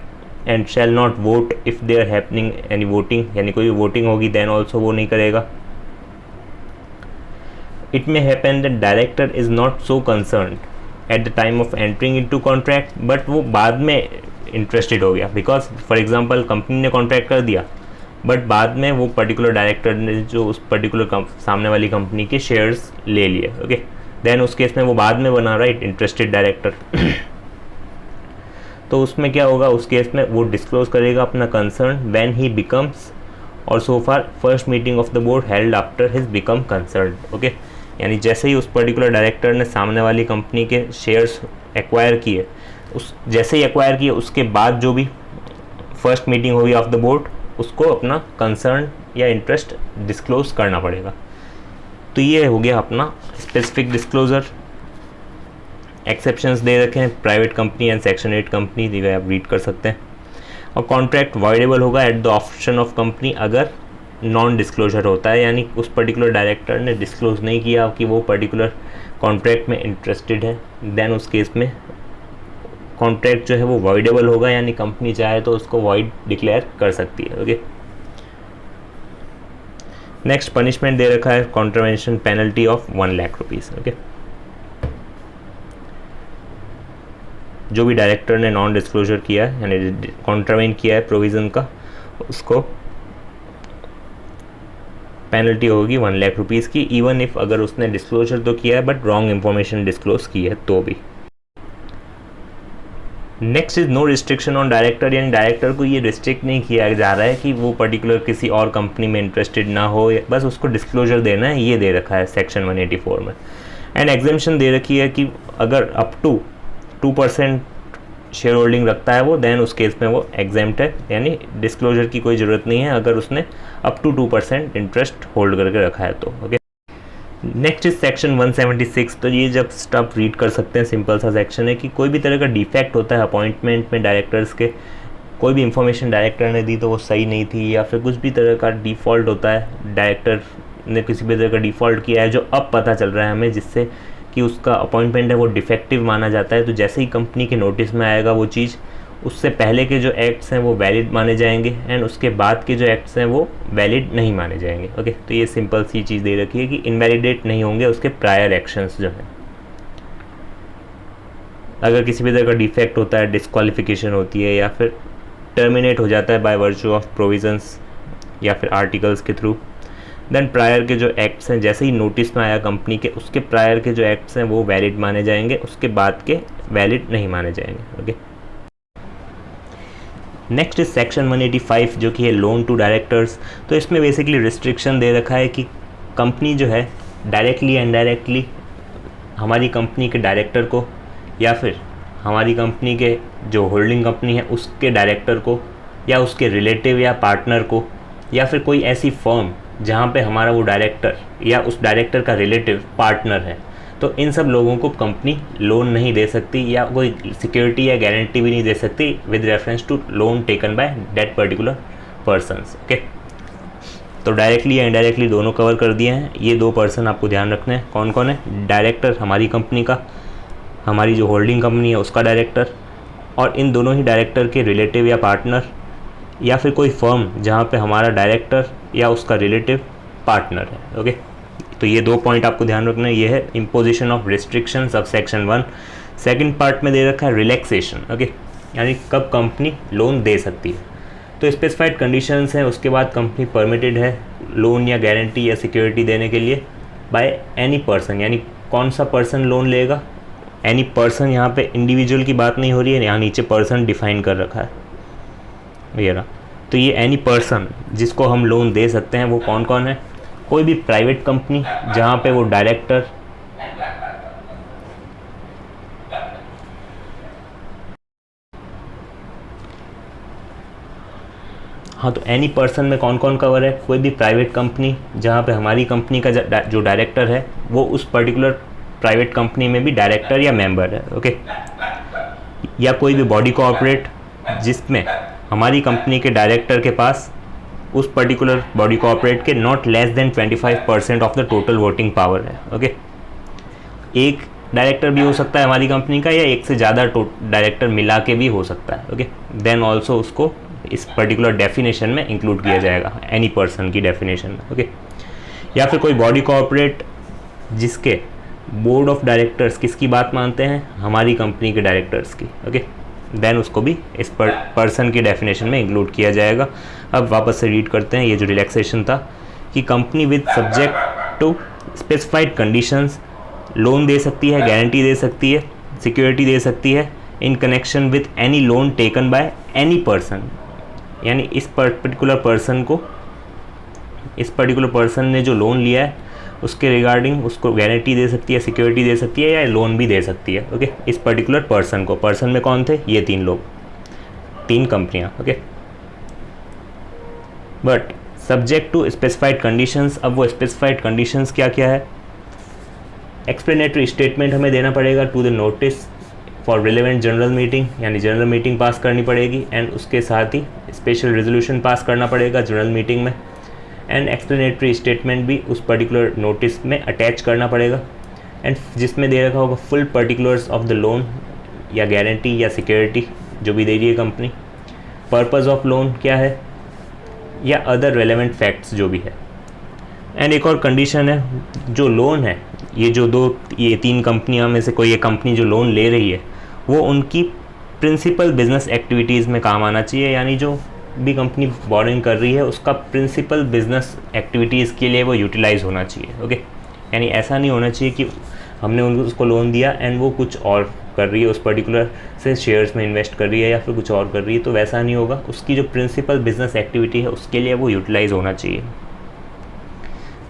and shall not vote if there happening any voting, यानी कोई वोटिंग होगी देन ऑल्सो वो नहीं करेगा। It may happen that director is not so concern at the time of entering into contract, but वो बाद में interested हो गया, बिकॉज फॉर एग्जांपल कंपनी ने कॉन्ट्रैक्ट कर दिया बट बाद में वो पर्टिकुलर डायरेक्टर ने जो उस पर्टिकुलर सामने वाली कंपनी के शेयर्स ले लिए, ओके, देन उस केस में वो बाद में बना, राइट, इंटरेस्टेड डायरेक्टर। तो उसमें क्या होगा, उस केस में वो डिस्क्लोज करेगा अपना कंसर्न व्हेन ही बिकम्स और so far first meeting of the board held after his become concern, okay. यानी जैसे ही उस पर्टिकुलर डायरेक्टर ने सामने वाली कंपनी के शेयर्स एक्वायर किए, जैसे ही एक्वायर किए उसके बाद जो भी फर्स्ट मीटिंग होगी ऑफ द बोर्ड उसको अपना कंसर्न या इंटरेस्ट डिस्क्लोज करना पड़ेगा। तो ये हो गया अपना स्पेसिफिक डिस्क्लोजर। एक्सेप्शंस दे रखे हैं, private company and section 8 company दी गए, आप रीड कर सकते हैं। और कॉन्ट्रैक्ट वॉइडेबल होगा at the option of company अगर नॉन डिस्क्लोजर होता है, यानी उस पर्टिकुलर डायरेक्टर ने डिस्क्लोज नहीं किया कि वो पर्टिकुलर कॉन्ट्रैक्ट में इंटरेस्टेड है, देन उस केस में कॉन्ट्रैक्ट जो है वो वॉइडेबल होगा, यानी कंपनी चाहे तो उसको वॉइड डिक्लेयर कर सकती है, ओके। नेक्स्ट पनिशमेंट दे रखा है contravention penalty of 1 lakh rupees, okay. जो भी डायरेक्टर ने नॉन डिस्क्लोजर किया है यानी कॉन्ट्रावेन किया है प्रोविज़न का, उसको पेनल्टी होगी 1 लाख रुपीज़ की, इवन इफ अगर उसने डिस्क्लोजर तो किया है बट रॉन्ग इंफॉर्मेशन डिस्क्लोज की है तो भी। Next is no restriction on director, यानी डायरेक्टर को ये रिस्ट्रिक्ट नहीं किया जा रहा है कि वो पर्टिकुलर किसी और कंपनी में इंटरेस्टेड ना हो, बस उसको डिस्क्लोजर देना है, ये दे रखा है सेक्शन 184 में। एंड एग्जेम्पशन दे रखी है कि अगर अप टू 2% शेयर होल्डिंग रखता है वो, देन उस केस में वो एग्जेम्प्ट है, यानी डिस्क्लोजर की कोई ज़रूरत नहीं है अगर उसने अप टू 2% इंटरेस्ट होल्ड करके रखा है तो, ओके। Next is section 176। तो ये जब आप रीड कर सकते हैं, सिंपल सा सेक्शन है कि कोई भी तरह का डिफेक्ट होता है अपॉइंटमेंट में डायरेक्टर्स के, कोई भी इंफॉर्मेशन डायरेक्टर ने दी तो वो सही नहीं थी, या फिर कुछ भी तरह का डिफ़ॉल्ट होता है, डायरेक्टर ने किसी भी तरह का डिफ़ॉल्ट किया है जो अब पता चल रहा है हमें, जिससे कि उसका अपॉइंटमेंट है वो डिफेक्टिव माना जाता है। तो जैसे ही कंपनी के नोटिस में आएगा वो चीज़, उससे पहले के जो एक्ट्स हैं वो वैलिड माने जाएंगे एंड उसके बाद के जो एक्ट्स हैं वो वैलिड नहीं माने जाएंगे, ओके। तो ये सिंपल सी चीज़ दे रखी है कि इनवैलिडेट नहीं होंगे उसके प्रायर एक्शंस जो हैं। अगर किसी भी तरह का डिफेक्ट होता है, डिस्क्वालिफिकेशन होती है या फिर टर्मिनेट हो जाता है बाय वर्चू ऑफ प्रोविजंस या फिर आर्टिकल्स के थ्रू, देन प्रायर के जो एक्ट्स हैं जैसे ही नोटिस में आया कंपनी के, उसके प्रायर के जो एक्ट्स हैं वो वैलिड माने जाएंगे, उसके बाद के वैलिड नहीं माने जाएंगे, ओके। नेक्स्ट इज सेक्शन 185 जो कि है लोन टू डायरेक्टर्स। तो इसमें बेसिकली रिस्ट्रिक्शन दे रखा है कि कंपनी जो है डायरेक्टली इनडायरेक्टली हमारी कंपनी के डायरेक्टर को या फिर हमारी कंपनी के जो होल्डिंग कंपनी है उसके डायरेक्टर को या उसके रिलेटिव या पार्टनर को या फिर कोई ऐसी फर्म जहाँ पे हमारा वो डायरेक्टर या उस डायरेक्टर का रिलेटिव पार्टनर है, तो इन सब लोगों को कंपनी लोन नहीं दे सकती या कोई सिक्योरिटी या गारंटी भी नहीं दे सकती with reference to loan taken by that particular persons. Okay, तो डायरेक्टली या इनडायरेक्टली दोनों कवर कर दिए हैं। ये 2 पर्सन आपको ध्यान रखने हैं, कौन कौन है? डायरेक्टर हमारी कंपनी का, हमारी जो होल्डिंग कंपनी है उसका डायरेक्टर, और इन दोनों ही डायरेक्टर के रिलेटिव या पार्टनर, या फिर कोई फर्म जहाँ पे हमारा डायरेक्टर या उसका रिलेटिव पार्टनर है। ओके, तो ये 2 पॉइंट आपको ध्यान रखना है। ये है imposition of restrictions of section 1। Second part में दे रखा है रिलैक्सेशन। ओके, यानी कब कंपनी लोन दे सकती है। तो स्पेसिफाइड कंडीशंस हैं, उसके बाद कंपनी परमिटेड है लोन या गारंटी या सिक्योरिटी देने के लिए बाय एनी पर्सन। यानी कौन सा पर्सन लोन लेगा? एनी पर्सन, यहाँ पे इंडिविजुअल की बात नहीं हो रही है, यहाँ नीचे पर्सन डिफाइन कर रखा है ये रहा। तो ये एनी पर्सन जिसको हम लोन दे सकते हैं वो कौन कौन है? कोई भी प्राइवेट कंपनी जहाँ पे वो डायरेक्टर हाँ, तो एनी पर्सन में कौन कौन कवर है? कोई भी प्राइवेट कंपनी जहाँ पे हमारी कंपनी का जो डायरेक्टर है वो उस पर्टिकुलर प्राइवेट कंपनी में भी डायरेक्टर या मेंबर है। ओके, या कोई भी बॉडी कॉर्पोरेट जिसमें हमारी कंपनी के डायरेक्टर के पास उस पर्टिकुलर बॉडी कॉर्पोरेट के not less than 25% of the total voting power है। ओके, एक डायरेक्टर भी हो सकता है हमारी कंपनी का, या एक से ज़्यादा डायरेक्टर मिला के भी हो सकता है। ओके, देन ऑल्सो उसको इस पर्टिकुलर डेफिनेशन में इंक्लूड किया जाएगा, एनी पर्सन की डेफिनेशन में। ओके, या फिर कोई बॉडी कॉर्पोरेट जिसके बोर्ड ऑफ डायरेक्टर्स किसकी बात मानते हैं? हमारी कंपनी के डायरेक्टर्स की। ओके, देन उसको भी इस पर्सन की डेफिनेशन में इंक्लूड किया जाएगा। अब वापस से रीड करते हैं ये जो रिलैक्सेशन था कि company with subject to specified conditions loan दे सकती है, गारंटी दे सकती है, सिक्योरिटी दे सकती है in connection with any loan taken by any person. यानी इस पर्टिकुलर पर्सन ने जो लोन लिया है उसके रिगार्डिंग उसको गारंटी दे सकती है, सिक्योरिटी दे सकती है, या लोन भी दे सकती है। ओके, इस पर्टिकुलर पर्सन को। पर्सन में कौन थे? ये 3 लोग, 3 कंपनियां। Okay, but subject to specified conditions. अब वो स्पेसिफाइड कंडीशंस क्या क्या है? एक्सप्लेनेटरी स्टेटमेंट हमें देना पड़ेगा to the notice for relevant general meeting, यानी जनरल मीटिंग पास करनी पड़ेगी, एंड उसके साथ ही स्पेशल रेजोल्यूशन पास करना पड़ेगा जनरल मीटिंग में, एंड एक्सप्लेनेटरी स्टेटमेंट भी उस पर्टिकुलर नोटिस में अटैच करना पड़ेगा, एंड जिसमें दे रखा होगा full particulars of the loan या गारंटी या सिक्योरिटी जो भी दे रही है कंपनी, पर्पज़ ऑफ लोन क्या है, या अदर रेलेवेंट फैक्ट्स जो भी है। एंड एक और कंडीशन है, जो लोन है ये 3 कंपनियां में से कोई एक कंपनी जो लोन ले रही है वो उनकी प्रिंसिपल बिजनेस एक्टिविटीज़ में काम आना चाहिए। यानी जो भी कंपनी बोरिंग कर रही है उसका प्रिंसिपल बिजनेस एक्टिविटीज़ के लिए वो यूटिलाइज होना चाहिए। ओके, यानी ऐसा नहीं होना चाहिए कि हमने उसको लोन दिया एंड वो कुछ और कर रही है, उस पर्टिकुलर से शेयर्स में इन्वेस्ट कर रही है या फिर कुछ और कर रही है, तो वैसा नहीं होगा। उसकी जो प्रिंसिपल बिजनेस एक्टिविटी है उसके लिए वो यूटिलाइज होना चाहिए।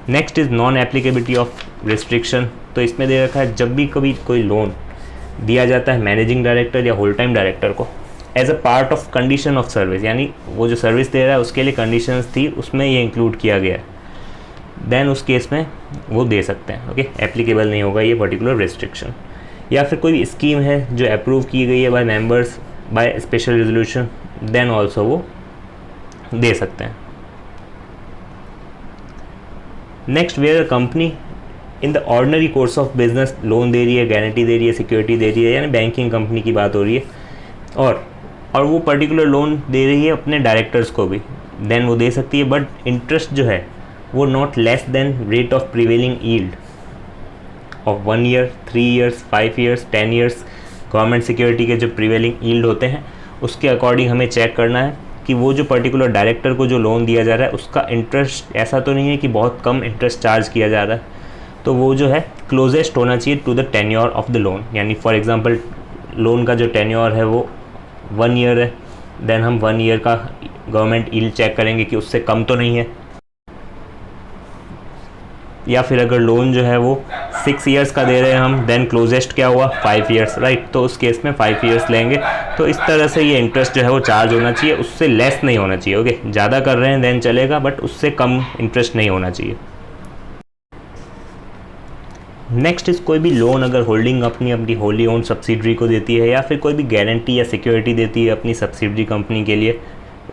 Next is non applicability of restriction. तो इसमें दे रखा है जब भी कभी कोई लोन दिया जाता है मैनेजिंग डायरेक्टर या होल टाइम डायरेक्टर को as a part of condition of service, यानी वो जो सर्विस दे रहा है उसके लिए कंडीशंस थी उसमें ये इंक्लूड किया गया है, देन उस केस में वो दे सकते हैं। ओके, एप्लीकेबल नहीं होगा ये पर्टिकुलर रिस्ट्रिक्शन। या फिर कोई स्कीम है जो अप्रूव की गई है by members by special resolution, then also वो दे सकते हैं। Next, where a company in the ordinary course of business loan दे रही है, गारंटी दे रही है, सिक्योरिटी दे रही है, यानी बैंकिंग कंपनी की बात हो रही है, और वो पर्टिकुलर लोन दे रही है अपने डायरेक्टर्स को भी, देन वो दे सकती है। बट इंटरेस्ट जो है वो not less than rate of prevailing yield of 1 year, 3 years, 5 years, 10 years. Government security के जो प्रिवेलिंग यील्ड होते हैं उसके अकॉर्डिंग हमें चेक करना है कि वो जो पर्टिकुलर डायरेक्टर को जो लोन दिया जा रहा है उसका इंटरेस्ट ऐसा तो नहीं है कि बहुत कम इंटरेस्ट चार्ज किया जा रहा है, तो वो जो है क्लोजेस्ट होना चाहिए to the tenure of the loan. यानी फॉर एग्जांपल लोन का जो टेन्योर है वो 1 ईयर है, देन हम 1 ईयर का गवर्नमेंट यील्ड चेक करेंगे कि उससे कम तो नहीं है। या फिर अगर लोन जो है वो 6 ईयर्स का दे रहे हैं हम, देन क्लोजेस्ट क्या हुआ 5 ईयर्स, राइट, तो उस केस में 5 ईयर्स लेंगे। तो इस तरह से ये इंटरेस्ट जो है वो चार्ज होना चाहिए, उससे लेस नहीं होना चाहिए। ओके, ज़्यादा कर रहे हैं देन चलेगा, बट उससे कम इंटरेस्ट नहीं होना चाहिए। नेक्स्ट इस कोई भी लोन अगर होल्डिंग कंपनी अपनी होली ओन्ड सब्सिडरी को देती है या फिर कोई भी गारंटी या सिक्योरिटी देती है अपनी सब्सिडरी कंपनी के लिए,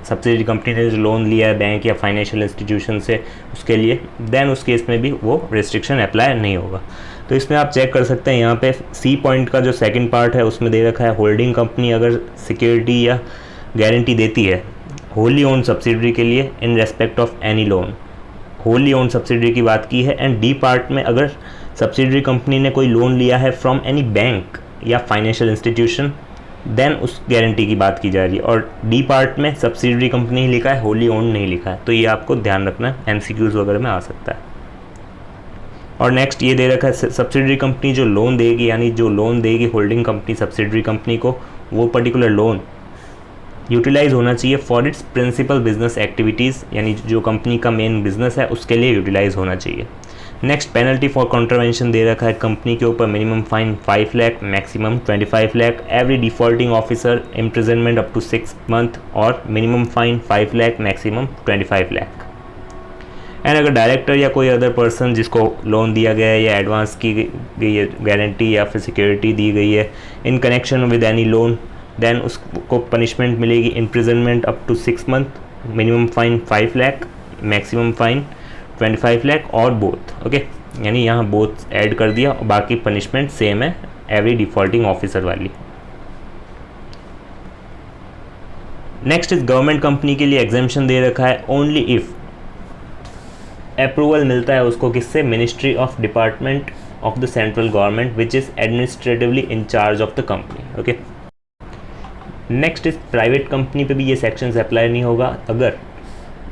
सब्सिडरी कंपनी ने जो लोन लिया है बैंक या फाइनेंशियल इंस्टीट्यूशन से उसके लिए, देन उस केस में भी वो रिस्ट्रिक्शन अप्लाई नहीं होगा। तो इसमें आप चेक कर सकते हैं यहाँ पे सी पॉइंट का जो सेकंड पार्ट है उसमें दे रखा है होल्डिंग कंपनी अगर सिक्योरिटी या गारंटी देती है होली ओन्ड सब्सिडरी के लिए इन respect of any loan, wholly owned subsidiary की बात की है। एंड डी पार्ट में अगर सब्सिडरी कंपनी ने कोई लोन लिया है फ्रॉम एनी बैंक या फाइनेंशियल इंस्टीट्यूशन, देन उस गारंटी की बात की जा रही है। और डी पार्ट में सब्सिडरी कंपनी ही लिखा है, होली ओन्ड नहीं लिखा है, तो ये आपको ध्यान रखना है, एमसीक्यूज वगैरह में आ सकता है। और नेक्स्ट ये दे रखा है सब्सिडरी कंपनी जो लोन देगी, यानी जो लोन देगी होल्डिंग कंपनी सब्सिडरी कंपनी को, वो पर्टिकुलर लोन यूटिलाइज होना चाहिए for its principal business activities, यानी जो कंपनी का मेन बिजनेस है उसके लिए यूटिलाइज होना चाहिए। नेक्स्ट पेनल्टी फॉर कॉन्ट्रवेंशन दे रखा है कंपनी के ऊपर minimum fine 5 lakh, maximum 25 lakh, every defaulting officer imprisonment up to 6 month और minimum fine 5 lakh, maximum 25 lakh. And अगर डायरेक्टर या कोई अदर पर्सन जिसको लोन दिया गया है या एडवांस की गई है गारंटी या फिर सिक्योरिटी दी गई है in connection with any loan, then उसको पनिशमेंट मिलेगी imprisonment up to 6 month, minimum fine 5 lakh, maximum fine 25 lakh और बोथ। ओके, यानी यहाँ बोथ ऐड कर दिया और बाकी पनिशमेंट सेम है एवरी डिफॉल्टिंग ऑफिसर वाली। नेक्स्ट इस गवर्नमेंट कंपनी के लिए एग्जेम्पशन दे रखा है ओनली इफ अप्रूवल मिलता है उसको किससे, ministry of department of the central government which is administratively in charge of the company. Okay, next इस प्राइवेट कंपनी पे भी ये सेक्शंस अप्लाई नहीं होगा अगर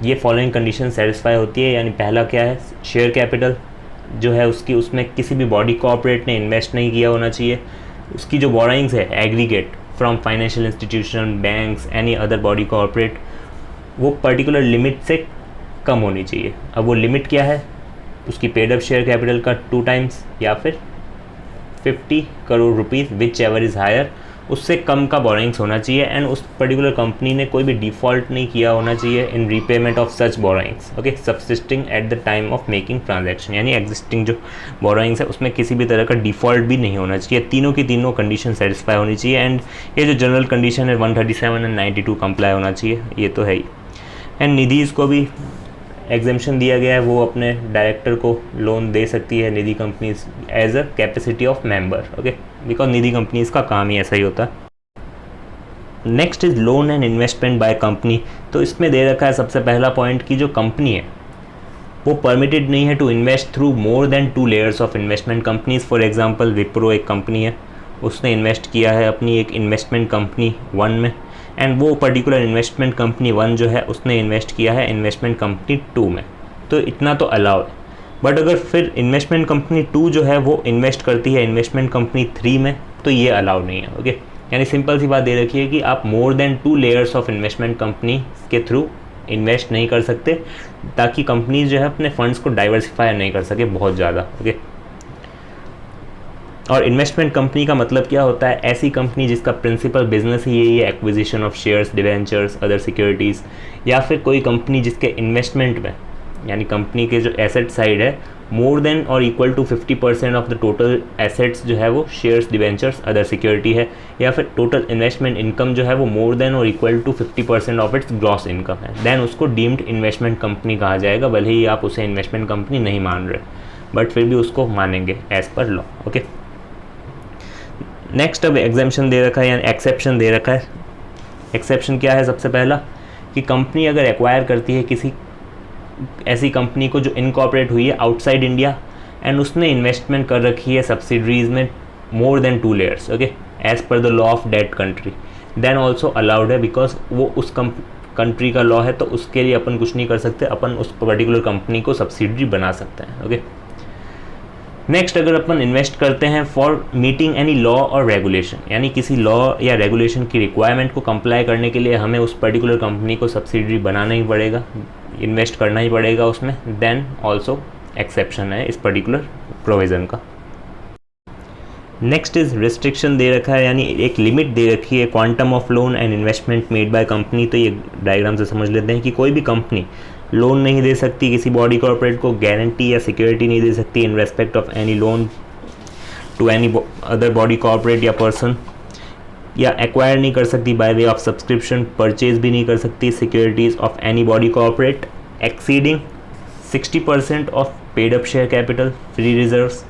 ये फॉलोइंग कंडीशन सेटिस्फाई होती है। यानी पहला क्या है, शेयर कैपिटल जो है उसकी उसमें किसी भी बॉडी कॉर्पोरेट ने इन्वेस्ट नहीं किया होना चाहिए, उसकी जो बोराइंग्स है aggregate from financial institution, banks, any other body corporate, वो पर्टिकुलर लिमिट से कम होनी चाहिए। अब वो लिमिट क्या है, उसकी पेड अप शेयर कैपिटल का 2 टाइम्स या फिर 50 crore rupees whichever is higher, उससे कम का बोरिंग्स होना चाहिए। एंड उस पर्टिकुलर कंपनी ने कोई भी डिफ़ॉल्ट नहीं किया होना चाहिए in repayment of such borrowings. Okay, subsisting at the time of making transaction, यानी एग्जिस्टिंग जो बोरिंग्स है उसमें किसी भी तरह का डिफ़ॉल्ट भी नहीं होना चाहिए। तीनों की तीनों कंडीशन सेटिस्फाई होनी चाहिए। एंड ये जो जनरल कंडीशन है 137 एंड 92 कंप्लाई होना चाहिए, ये तो है ही। एंड निधीज़ को भी एग्जेम्पशन दिया गया है, वो अपने डायरेक्टर को लोन दे सकती है Nidhi companies as a capacity of member. Okay, because Nidhi companies का काम ही ऐसा ही होता है। Next is loan and investment by company. तो इसमें दे रखा है सबसे पहला पॉइंट कि जो कंपनी है वो परमिटेड नहीं है to invest through more than 2 layers of investment companies. For example Wipro एक कंपनी है, उसने इन्वेस्ट किया है अपनी एक इन्वेस्टमेंट कंपनी 1 में, एंड वो पर्टिकुलर इन्वेस्टमेंट कंपनी 1 जो है उसने इन्वेस्ट किया है इन्वेस्टमेंट कंपनी 2 में, तो इतना तो अलाउ है। बट अगर फिर इन्वेस्टमेंट कंपनी 2 जो है वो इन्वेस्ट करती है इन्वेस्टमेंट कंपनी 3 में, तो ये अलाउ नहीं है। ओके, यानी सिंपल सी बात दे रखी है कि आप मोर than 2 layers of investment company के थ्रू इन्वेस्ट नहीं कर सकते, ताकि कंपनीज जो है अपने फंड्स को डाइवर्सिफाई नहीं कर सके बहुत ज़्यादा। ओके, और इन्वेस्टमेंट कंपनी का मतलब क्या होता है, ऐसी कंपनी जिसका प्रिंसिपल बिजनेस ही यही है acquisition of shares, debentures, other securities, या फिर कोई कंपनी जिसके इन्वेस्टमेंट में, यानी कंपनी के जो एसेट साइड है मोर देन और equal to 50% of the total assets जो है वो शेयर्स, डिवेंचर्स, अदर सिक्योरिटी है, या फिर टोटल इन्वेस्टमेंट इनकम जो है वो मोर देन और equal to 50% of its gross income है, देन उसको डीम्ड इन्वेस्टमेंट कंपनी कहा जाएगा। भले ही आप उसे इन्वेस्टमेंट कंपनी नहीं मान रहे, बट फिर भी उसको मानेंगे as per law. Okay, next अब एग्जेम्पशन दे रखा है यानी एक्सेप्शन दे रखा है। एक्सेप्शन क्या है, सबसे पहला कि कंपनी अगर एक्वायर करती है किसी ऐसी कंपनी को जो इनकॉर्पोरेट हुई है आउटसाइड इंडिया, एंड उसने इन्वेस्टमेंट कर रखी है सब्सिडरीज में more than 2 layers, okay, as per the law of that country, then also allowed है, बिकॉज वो उस कंट्री का लॉ है, तो उसके लिए अपन कुछ नहीं कर सकते, अपन उस पर्टिकुलर कंपनी को सब्सिडरी बना सकते हैं। ओके, नेक्स्ट अगर अपन इन्वेस्ट करते हैं फॉर मीटिंग एनी लॉ और रेगुलेशन, यानी किसी लॉ या रेगुलेशन की रिक्वायरमेंट को कंप्लाई करने के लिए हमें उस पर्टिकुलर कंपनी को सब्सिडरी बनाना ही पड़ेगा, इन्वेस्ट करना ही पड़ेगा उसमें, देन ऑल्सो एक्सेप्शन है इस पर्टिकुलर प्रोविज़न का। नेक्स्ट इज रिस्ट्रिक्शन दे रखा है, यानी एक लिमिट दे रखी है quantum of loan and investment made by company. तो ये डायग्राम से समझ लेते हैं कि कोई भी कंपनी लोन नहीं दे सकती किसी बॉडी कॉर्पोरेट को, गारंटी या सिक्योरिटी नहीं दे सकती in respect of any loan to any other body corporate या पर्सन, या एक्वायर नहीं कर सकती by way of subscription, purchase भी नहीं कर सकती securities of any body corporate exceeding 60% of paid up share capital, free reserves,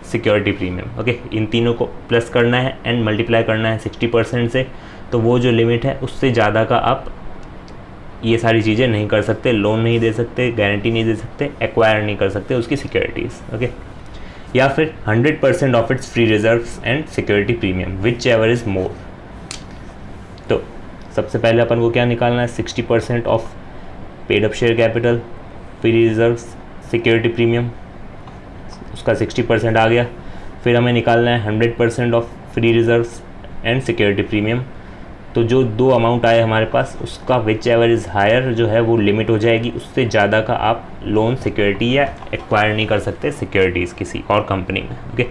security premium. Okay, इन तीनों को प्लस करना है एंड मल्टीप्लाई करना है 60% से, तो वो जो लिमिट है उससे ज़्यादा का आप ये सारी चीज़ें नहीं कर सकते, लोन नहीं दे सकते, गारंटी नहीं दे सकते, एक्वायर नहीं कर सकते उसकी सिक्योरिटीज़। ओके, या फिर 100% of its free reserves and security premium which ever is more. तो सबसे पहले अपन को क्या निकालना है, 60% of paid up share capital, free reserves, security premium, उसका 60% आ गया। फिर हमें निकालना है 100% of free reserves and security premium. तो जो दो अमाउंट आए हमारे पास उसका विच एवर इज़ हायर जो है वो लिमिट हो जाएगी, उससे ज़्यादा का आप लोन, सिक्योरिटी या एक्वायर नहीं कर सकते सिक्योरिटीज़ किसी और कंपनी में। ओके,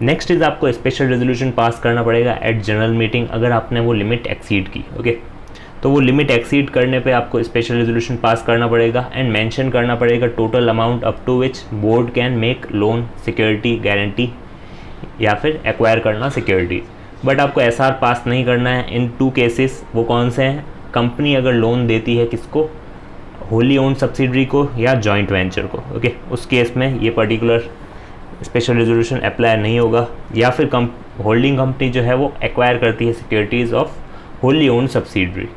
नेक्स्ट इज़ आपको स्पेशल रेजोल्यूशन पास करना पड़ेगा एट जनरल मीटिंग अगर आपने वो लिमिट एक्सीड की। ओके, तो वो लिमिट एक्सीड करने पे आपको स्पेशल रेजोल्यूशन पास करना पड़ेगा एंड मेंशन करना पड़ेगा total amount up to which board can make loan, security, guarantee या फिर एक्वायर करना सिक्योरिटीज़। बट आपको एसआर पास नहीं करना है इन 2 केसेस। वो कौन से हैं, कंपनी अगर लोन देती है किसको, होली ओन सब्सिडरी को या जॉइंट वेंचर को। ओके, उस केस में ये पर्टिकुलर स्पेशल रेजोल्यूशन अप्लाई नहीं होगा। या फिर होल्डिंग कंपनी जो है वो एक्वायर करती है securities of wholly own subsidiary,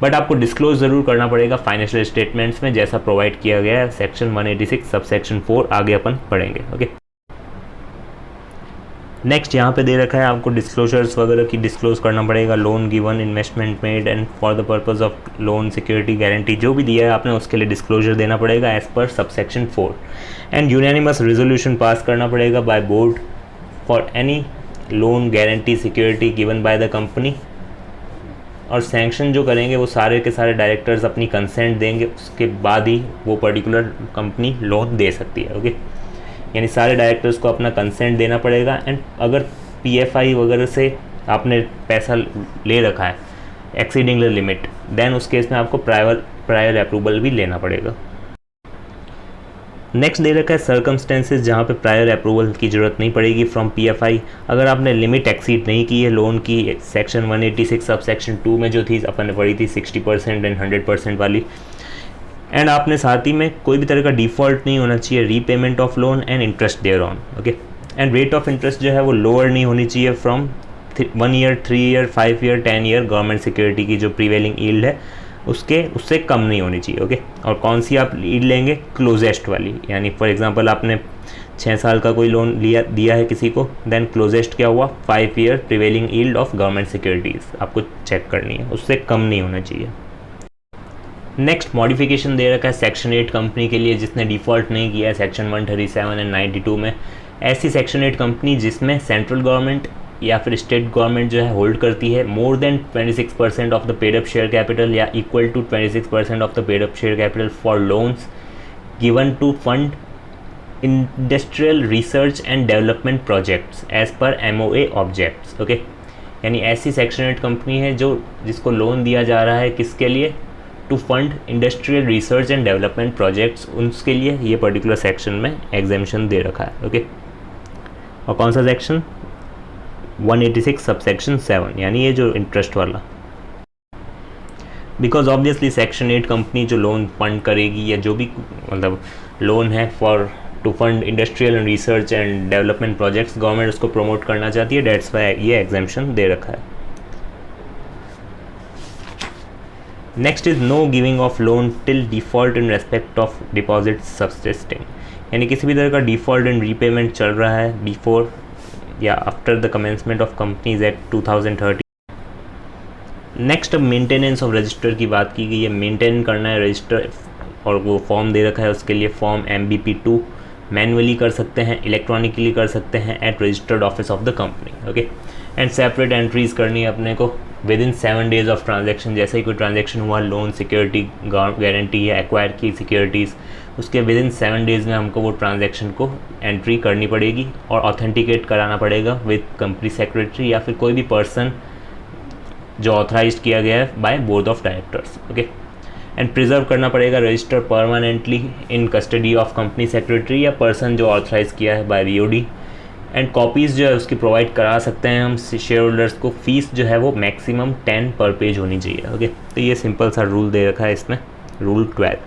but आपको डिस्क्लोज ज़रूर करना पड़ेगा फाइनेंशियल स्टेटमेंट्स में जैसा प्रोवाइड किया गया है सेक्शन 186 सब सेक्शन 4 आगे अपन पढ़ेंगे। ओके, नेक्स्ट यहाँ पे दे रखा है आपको डिस्क्लोजर्स वगैरह की डिस्क्लोज करना पड़ेगा, loan given, investment made and for the purpose of loan, security, guarantee जो भी दिया है आपने उसके लिए डिस्क्लोजर देना पड़ेगा as per sub section 4 and unanimous resolution pass करना पड़ेगा by board for any loan, guarantee, security given by the company. और सैंक्शन जो करेंगे वो सारे के सारे डायरेक्टर्स अपनी कंसेंट देंगे, उसके बाद ही वो पर्टिकुलर कंपनी लोन दे सकती है। ओके, यानी सारे डायरेक्टर्स को अपना कंसेंट देना पड़ेगा एंड अगर पीएफआई वगैरह से आपने पैसा ले रखा है एक्सीडिंग द लिमिट, देन उस केस में आपको प्रायर अप्रूवल भी लेना पड़ेगा। नेक्स्ट दे रखा है सर्कमस्टेंसेस जहाँ पे प्रायर अप्रूवल की ज़रूरत नहीं पड़ेगी फ्रॉम पीएफआई। अगर आपने लिमिट एक्सीड नहीं की है लोन की, सेक्शन 186 सब सेक्शन 2 में जो थी अपन ने पढ़ी थी 60% एंड 100% वाली, एंड आपने साथ ही में कोई भी तरह का डिफ़ॉल्ट नहीं होना चाहिए, repayment of loan and interest thereon. Okay, and rate of interest जो है वो लोअर नहीं होनी चाहिए from 1 year, 3 year, 5 year, 10 year government security की जो प्रीवेलिंग यील्ड है उससे कम नहीं होनी चाहिए। ओके, और कौन सी आप यील्ड लेंगे, क्लोजेस्ट वाली, यानी फॉर एग्जांपल आपने 6 साल का कोई लोन दिया है किसी को, देन क्लोजेस्ट क्या हुआ, 5 year prevailing yield of government securities आपको चेक करनी है, उससे कम नहीं होना चाहिए। नेक्स्ट मॉडिफिकेशन दे रखा है सेक्शन 8 कंपनी के लिए जिसने डिफ़ॉल्ट नहीं किया है सेक्शन 137 एंड 92 में। ऐसी सेक्शन 8 कंपनी जिसमें सेंट्रल गवर्नमेंट या फिर स्टेट गवर्नमेंट जो है होल्ड करती है more than 26% of the paid up share capital या equal to 26% of the paid up share capital for loans given to fund industrial research and development projects as per MOA objects. Okay, यानी ऐसी section 8 company है जिसको loan दिया जा रहा है किसके लिए, to fund industrial research and development projects, उनके लिए ये पर्टिकुलर सेक्शन में एग्जेम्पशन दे रखा है। ओके, और कौन सा सेक्शन, 186 सब सेक्शन 7, यानी ये जो इंटरेस्ट वाला। बिकॉज ऑब्वियसली सेक्शन 8 कंपनी जो लोन फंड करेगी या जो भी मतलब लोन है for to fund industrial and research and development projects, government उसको प्रमोट करना चाहती है, डेट्स वाई ये एग्जेम्पशन दे रखा है। Next is no giving of loan till default in respect of deposit subsisting, यानी किसी भी तरह का डिफ़ॉल्ट एंड रीपेमेंट चल रहा है बिफोर या after the commencement of companies act 2013। Next अब मेंटेनेंस ऑफ रजिस्टर की बात की गई है, मेंटेन करना है रजिस्टर और वो फॉर्म दे रखा है, उसके लिए फॉर्म MBP2 मैनुअली कर सकते हैं, इलेक्ट्रॉनिकली कर सकते हैं at registered office of the company. Okay, and separate entries करनी है अपने को within 7 days of transaction. जैसे ही कोई ट्रांजैक्शन हुआ लोन, सिक्योरिटी, गारंटी या एक्वायर की सिक्योरिटीज़, उसके विद इन 7 डेज़ में हमको वो ट्रांजैक्शन को एंट्री करनी पड़ेगी और ऑथेंटिकेट कराना पड़ेगा विद कंपनी सेक्रेटरी या फिर कोई भी पर्सन जो ऑथराइज किया गया है by board of directors. Okay, and preserve करना पड़ेगा register permanently in custody of company secretary या पर्सन जो ऑथराइज किया है बाय BOD एंड कॉपीज़ जो है उसकी प्रोवाइड करा सकते हैं हम शेयर होल्डर्स को। फीस जो है वो मैक्सिमम 10 पर पेज होनी चाहिए। ओके, तो ये सिंपल सा रूल दे रखा है इसमें, रूल 12।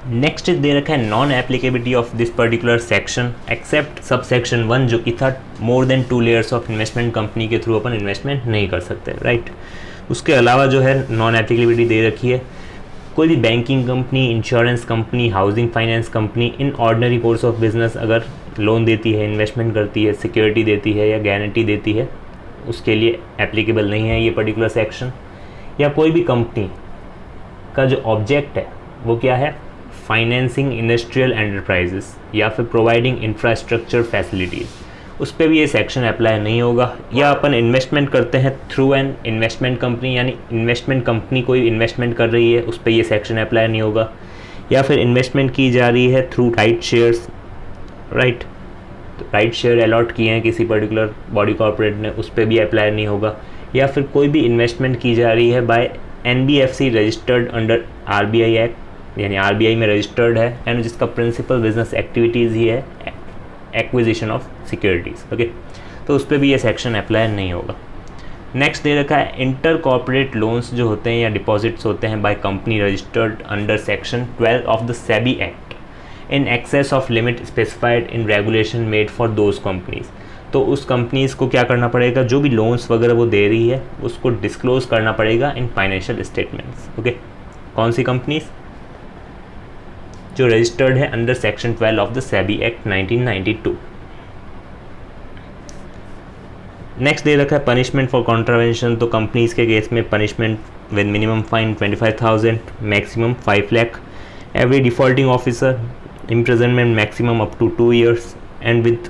नेक्स्ट दे रखा है non applicability of this particular section except sub section 1, जो कि था more than 2 layers of investment company के थ्रू अपन इन्वेस्टमेंट नहीं कर सकते, राइट। उसके अलावा जो है नॉन एप्लीकेबिलिटी दे रखी है, कोई भी banking company, insurance company, housing finance company in ordinary course of business अगर लोन देती है, इन्वेस्टमेंट करती है, सिक्योरिटी देती है या गारंटी देती है, उसके लिए एप्लीकेबल नहीं है ये पर्टिकुलर सेक्शन। या कोई भी कंपनी का जो ऑब्जेक्ट है वो क्या है, फाइनेंसिंग इंडस्ट्रियल एंटरप्राइजेस या फिर प्रोवाइडिंग इंफ्रास्ट्रक्चर फैसिलिटीज़, उस पर भी ये सेक्शन अप्लाई नहीं होगा। या अपन इन्वेस्टमेंट करते हैं थ्रू एन इन्वेस्टमेंट कंपनी, यानी इन्वेस्टमेंट कंपनी कोई इन्वेस्टमेंट कर रही है, उस पर ये सेक्शन अप्लाई नहीं होगा। या फिर इन्वेस्टमेंट की जा रही है थ्रू राइट शेयर्स, राइट, तो राइट शेयर अलॉट किए हैं किसी पर्टिकुलर बॉडी कॉर्पोरेट ने, उस पर भी अप्लाई नहीं होगा। या फिर कोई भी इन्वेस्टमेंट की जा रही है by NBFC registered under RBI act, यानी RBI में रजिस्टर्ड है एंड जिसका प्रिंसिपल बिजनेस एक्टिविटीज़ ही है एक्विजिशन ऑफ सिक्योरिटीज़। ओके, तो उस पर भी ये सेक्शन अप्लाई नहीं होगा। नेक्स्ट दे रखा है इंटर कॉर्पोरेट लोन्स जो होते हैं या डिपॉजिट्स होते हैं by company registered under section 12 of the SEBI act in excess of limit specified in regulation made for those companies. तो उस कंपनीज़ को क्या करना पड़ेगा, जो भी लोन्स वगैरह वो दे रही है उसको डिस्क्लोज करना पड़ेगा इन फाइनेंशियल स्टेटमेंट्स। ओके, कौन सी कंपनीज़, जो रजिस्टर्ड है under section 12 of the SEBI act 1992। Next दे रखा है पनिशमेंट फॉर कॉन्ट्रावेंशन। तो कंपनीज के केस में punishment with minimum fine 25,000, maximum 5 lakh, every defaulting officer imprisonment maximum up to 2 years and with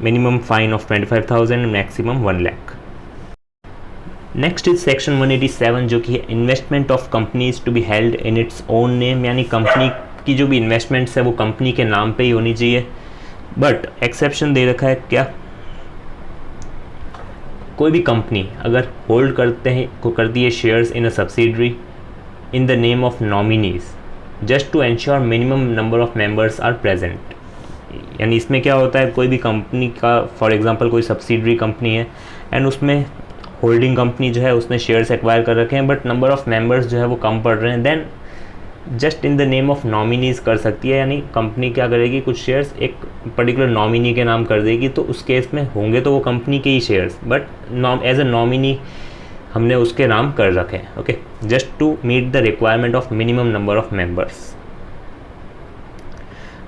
minimum fine of 25,000 and maximum 1 lakh. Next is section 187 जो कि है investment of companies to be held in its own name, यानी company की जो भी investments है वो company के नाम पे ही होनी चाहिए। बट एक्सेप्शन दे रखा है क्या, कोई भी कंपनी अगर होल्ड करती है shares in a subsidiary in the name of nominees just to ensure minimum number of members are present. यानी इसमें क्या होता है, कोई भी कंपनी का फॉर एग्जांपल कोई सब्सिडरी कंपनी है एंड उसमें होल्डिंग कंपनी जो है उसने शेयर्स एक्वायर कर रखे हैं बट नंबर ऑफ मेंबर्स जो है वो कम पड़ रहे हैं, then just in the name of nominees कर सकती है। यानी कंपनी क्या करेगी, कुछ शेयर्स एक पर्टिकुलर नॉमिनी के नाम कर देगी, तो उस केस में होंगे तो वो कंपनी के ही shares but as a nominee हमने उसके नाम कर रखे हैं। Okay, just to meet the requirement of minimum number of members.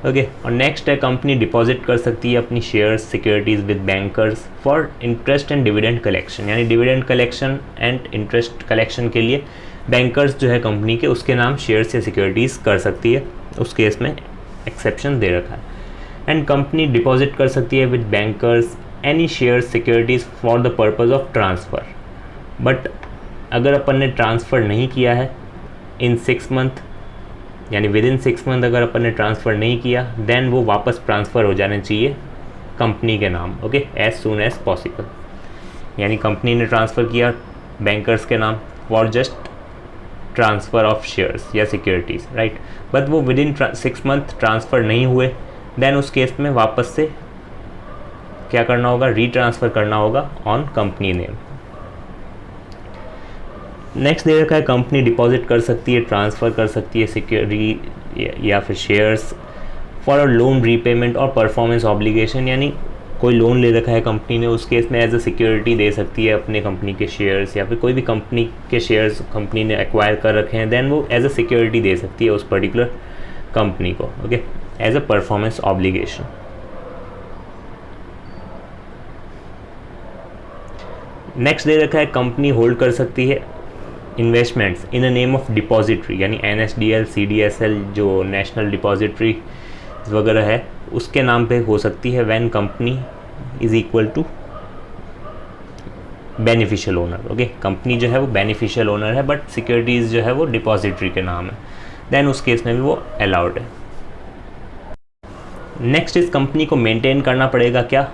Okay, और नेक्स्ट है कंपनी डिपॉजिट कर सकती है अपनी shares securities with bankers for interest and dividend collection, यानी dividend collection and interest collection के लिए बैंकर्स जो है कंपनी के उसके नाम शेयर्स या सिक्योरिटीज़ कर सकती है, उस केस में एक्सेप्शन दे रखा है। एंड कंपनी डिपॉजिट कर सकती है with bankers any shares securities for the purpose of transfer, but अगर अपन ने ट्रांसफ़र नहीं किया है इन 6 मंथ, यानी विद इन 6 मंथ अगर अपन ने ट्रांसफ़र नहीं किया, देन वो वापस ट्रांसफ़र हो जाने चाहिए कंपनी के नाम। Okay, as soon as possible. यानी कंपनी ने ट्रांसफ़र किया बैंकर्स के नाम for just transfer of shares या सिक्योरिटीज़, राइट, बट वो विद इन 6 मंथ ट्रांसफ़र नहीं हुए, देन उस केस में वापस से क्या करना होगा, रीट्रांसफ़र करना होगा ऑन कंपनी नेम। नेक्स्ट दे रखा है कंपनी डिपॉजिट कर सकती है, ट्रांसफ़र कर सकती है सिक्योरिटी या फिर shares for a loan repayment और परफॉर्मेंस ऑब्लिगेशन, यानी कोई लोन ले रखा है कंपनी ने, उस केस में एज अ सिक्योरिटी दे सकती है अपने कंपनी के शेयर्स, या फिर कोई भी कंपनी के शेयर्स कंपनी ने एक्वायर कर रखे हैं, देन वो एज अ सिक्योरिटी दे सकती है उस पर्टिकुलर कंपनी को। Okay, as a performance obligation. Next दे रखा है कंपनी होल्ड कर सकती है investments in a name of depository, यानी NSDL, CDSL जो नेशनल डिपॉजिटरी वगैरह है उसके नाम पे हो सकती है when company is equal to beneficial owner. Okay, company जो है वो बेनिफिशियल ओनर है बट सिक्योरिटीज़ जो है वो डिपॉजिटरी के नाम है, देन उस केस में भी वो अलाउड है। नेक्स्ट इस कंपनी को मेंटेन करना पड़ेगा क्या,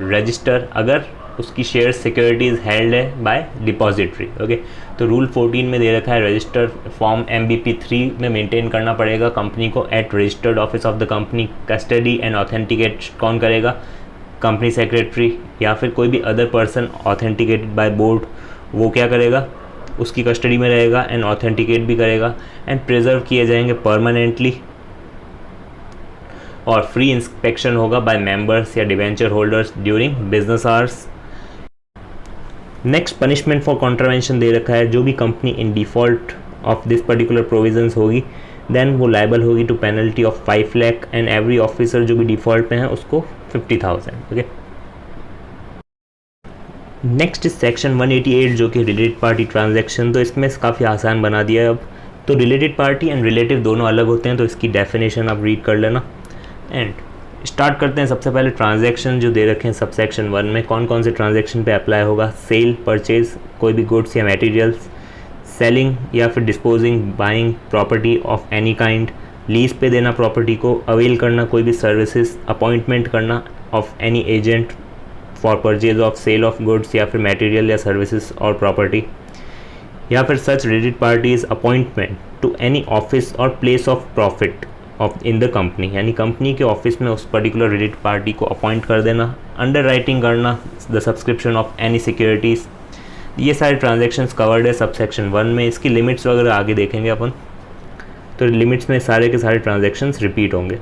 रजिस्टर, अगर उसकी शेयर सिक्योरिटीज़ हेल्ड है बाय डिपॉजिटरी। ओके, तो रूल 14 में दे रखा है रजिस्टर फॉर्म MBP3 में मेंटेन करना पड़ेगा कंपनी को at registered office of the company. Custody and authenticate कौन करेगा? कंपनी सेक्रेटरी या फिर कोई भी other person authenticated by board, वो क्या करेगा? उसकी कस्टडी में रहेगा एंड ऑथेंटिकेट भी करेगा एंड प्रिजर्व किए जाएंगे परमानेंटली, और फ्री इंस्पेक्शन होगा बाय मेंबर्स या debenture holders during business hours. Next punishment for contravention दे रखा है, जो भी company in default of this particular provisions होगी देन वो लाइबल होगी to penalty of 5 lakh and every officer जो भी डिफॉल्ट में है उसको 50,000। ओके, नेक्स्ट इज सेक्शन 188 जो कि रिलेटेड पार्टी ट्रांजैक्शन। तो इसमें काफ़ी आसान बना दिया है अब। तो रिलेटेड पार्टी एंड रिलेटिव दोनों अलग होते हैं, तो इसकी डेफिनेशन आप रीड कर लेना एंड स्टार्ट करते हैं। सबसे पहले ट्रांजैक्शन जो दे रखे हैं सब सेक्शन 1 में, कौन कौन से ट्रांजैक्शन पे अप्लाई होगा? सेल, परचेज कोई भी गुड्स या मटेरियल्स, सेलिंग या फिर disposing buying property of any kind, lease पे देना प्रॉपर्टी को, अवेल करना कोई भी सर्विसेज, अपॉइंटमेंट करना of any agent for purchase of sale of goods या फिर मटेरियल या सर्विसेज और प्रॉपर्टी, या फिर such related parties appointment to any office और place of profit of in the company, यानी कंपनी के ऑफिस में उस पर्टिकुलर रिलेटेड पार्टी को अपॉइंट कर देना, अंडर राइटिंग करना the subscription of any securities. ये सारे ट्रांजैक्शंस कवर्ड है सब सेक्शन 1 में। इसकी लिमिट्स वगैरह आगे देखेंगे अपन, तो लिमिट्स में सारे के सारे ट्रांजैक्शंस रिपीट होंगे।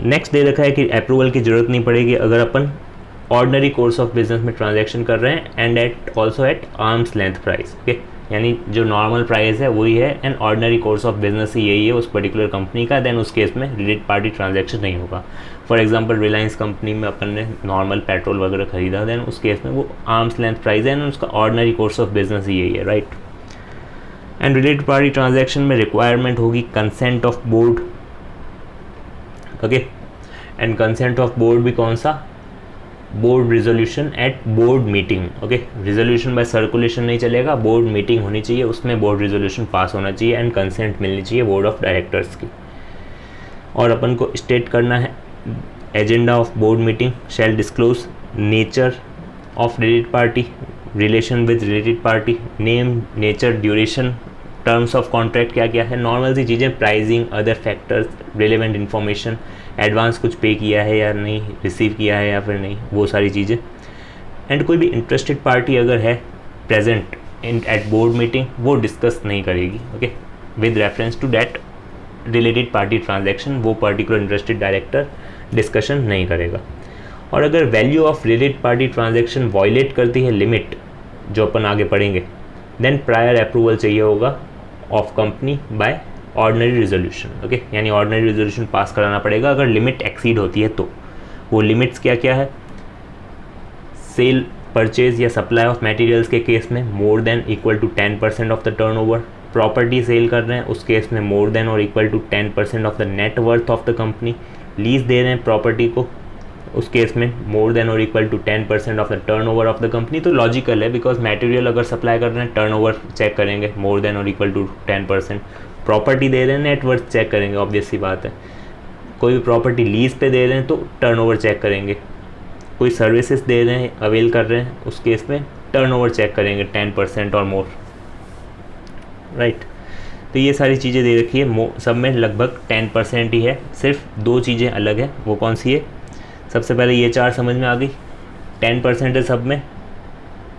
नेक्स्ट दे रखा है कि अप्रूवल की ज़रूरत नहीं पड़ेगी अगर अपन ऑर्डिनरी कोर्स ऑफ बिजनेस में ट्रांजैक्शन कर रहे हैं and at also at arm's length price. Okay, यानी जो नॉर्मल प्राइस है वही है and ordinary course of business ही यही है उस पर्टिकुलर कंपनी का, देन उस केस में रिलेटेड पार्टी ट्रांजैक्शन नहीं होगा। फॉर एग्जांपल रिलायंस कंपनी में अपन ने नॉर्मल पेट्रोल वगैरह खरीदा, देन उस केस में वो आर्म्स लेंथ प्राइस है एंड उसका ऑर्डिनरी कोर्स ऑफ बिजनेस ही यही है, right. And related party transaction में रिक्वायरमेंट होगी consent of board. Okay, and consent of board भी कौन सा? Board resolution at board meeting. Okay, resolution by circulation नहीं चलेगा, बोर्ड मीटिंग होनी चाहिए, उसमें बोर्ड रिजोल्यूशन पास होना चाहिए एंड कंसेंट मिलनी चाहिए बोर्ड ऑफ डायरेक्टर्स की। और अपन को स्टेट करना है agenda of board meeting shall disclose nature of related party, relation with related party, name, nature, duration, terms of contract क्या क्या है, नॉर्मल सी चीज़ें, pricing, other factors, relevant information, advance कुछ पे किया है या नहीं, रिसीव किया है या फिर नहीं, वो सारी चीज़ें। एंड कोई भी इंटरेस्टेड पार्टी अगर है present in at board meeting वो डिस्कस नहीं करेगी। Okay, with reference to that related party transaction वो पर्टिकुलर इंटरेस्टेड डायरेक्टर डिस्कशन नहीं करेगा। और अगर value of related party transaction violate करती है लिमिट जो अपन आगे पढ़ेंगे, देन प्रायर अप्रूवल चाहिए होगा of company by ordinary resolution. Okay, यानी ऑर्डिनरी रिजोल्यूशन पास कराना पड़ेगा अगर लिमिट एक्सीड होती है तो। वो लिमिट्स क्या क्या है? सेल, परचेज या सप्लाई ऑफ मटेरियल्स के केस में more than equal to 10% of the turnover, property sale कर रहे हैं उस केस में मोर देन और equal to 10% of the net worth of the company, lease दे रहे हैं प्रॉपर्टी को उस केस में मोर देन और equal to 10% of the turnover of the company. तो लॉजिकल है बिकॉज मटेरियल अगर सप्लाई कर रहे हैं टर्नओवर चेक करेंगे मोर देन और इक्वल टू 10%, प्रॉपर्टी दे रहे हैं नेटवर्थ चेक करेंगे, ऑब्वियस सी बात है। कोई भी प्रॉपर्टी लीज पे दे रहे हैं तो टर्नओवर चेक करेंगे, कोई सर्विसेज दे रहे हैं अवेल कर रहे हैं उस केस में टर्नओवर चेक करेंगे 10% और मोर, राइट। तो ये सारी चीज़ें दे रखी है, सब में लगभग 10% ही है, सिर्फ दो चीज़ें अलग है। वो कौन सी है? सबसे पहले ये चार समझ में आ गई, 10% है सब में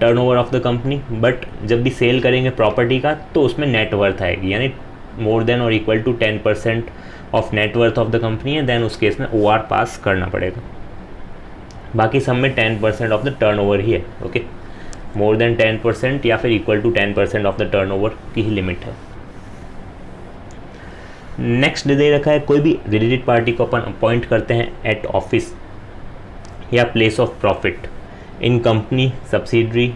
turnover of the company, but जब भी सेल करेंगे प्रॉपर्टी का तो उसमें नेटवर्थ आएगी, यानी मोर देन और equal to 10% of net worth of the company है, देन उस केस में OR पास करना पड़ेगा। बाकी सब में 10% ऑफ द टर्नओवर ही है। ओके, मोर देन 10% या फिर equal to 10% of the turnover की ही लिमिट है। नेक्स्ट दे रखा है कोई भी रिलेटेड पार्टी को अपन अपॉइंट करते हैं एट ऑफिस या place of profit in company, subsidiary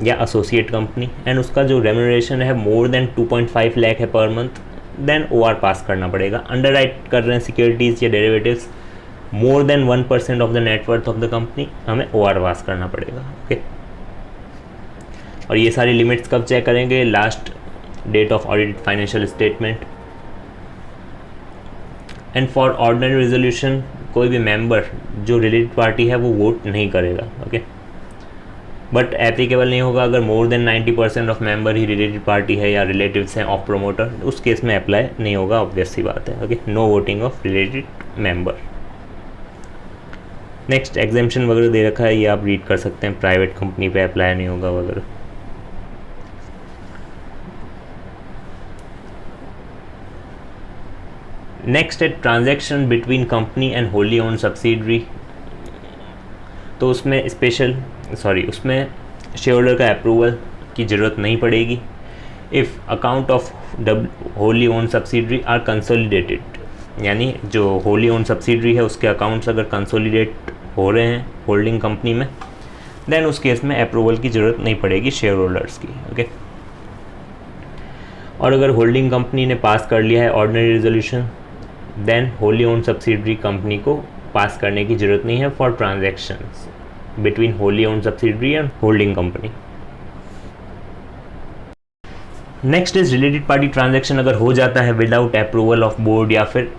या एसोसिएट कंपनी, एंड उसका जो रेम्यूनरेशन है मोर देन 2.5 लाख है per month, then OR pass करना पड़ेगा। अंडर राइट कर रहे हैं सिक्योरिटीज़ या derivatives more than 1% of the net worth of the company, हमें OR पास करना पड़ेगा। ओके, और ये सारी लिमिट्स कब चेक करेंगे? Last date of audited financial statement. And for ordinary resolution कोई भी मेंबर जो रिलेटेड पार्टी है वो वोट नहीं करेगा, ओके। बट एप्लीकेबल नहीं होगा अगर मोर देन 90% ऑफ मेंबर ही रिलेटेड पार्टी है या रिलेटिव्स हैं ऑफ प्रोमोटर, उस केस में अप्लाई नहीं होगा, ऑब्वियस सी बात है, okay. No voting of related member. Next exemption वगैरह दे रखा है, ये आप रीड कर सकते हैं, प्राइवेट कंपनी पे अप्लाई नहीं होगा वगैरह। नेक्स्ट है transaction between company and Holi own subsidiary. तो उसमें उसमें शेयर होल्डर का अप्रूवल की ज़रूरत नहीं पड़ेगी if account of wholly own subsidiary are consolidated, यानी जो होली ओन सब्सिडरी है उसके अकाउंट्स अगर कंसोलिडेट हो रहे हैं होल्डिंग कंपनी में, देन उस केस में अप्रूवल की ज़रूरत नहीं पड़ेगी शेयर होल्डर्स की, ओके। और अगर होल्डिंग कंपनी ने पास कर लिया है ordinary resolution, then wholly own subsidiary company को पास करने की ज़रूरत नहीं है for transactions between wholly own subsidiary and holding company. Next is related party transaction अगर हो जाता है विदाउट अप्रूवल ऑफ बोर्ड या फिर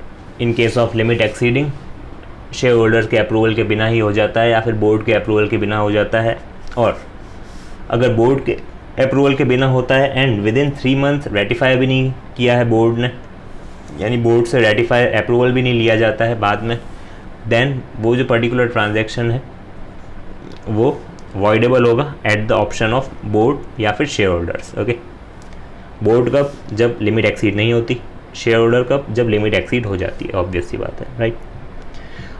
in case of limit exceeding share holders के अप्रूवल के बिना ही हो जाता है या फिर बोर्ड के अप्रूवल के बिना हो जाता है, और अगर बोर्ड के अप्रूवल के बिना होता है and with in 3 month ratify भी नहीं किया है बोर्ड ने, यानी बोर्ड से रेटिफाई अप्रूवल भी नहीं लिया जाता है बाद में, देन वो जो पर्टिकुलर ट्रांजैक्शन है वो वॉइडेबल होगा at the option of board या फिर शेयर होल्डर्स, ओके। बोर्ड कब? जब लिमिट एक्सीड नहीं होती, शेयर होल्डर कब? जब लिमिट एक्सीड हो जाती है, ऑब्वियस सी बात है, राइट।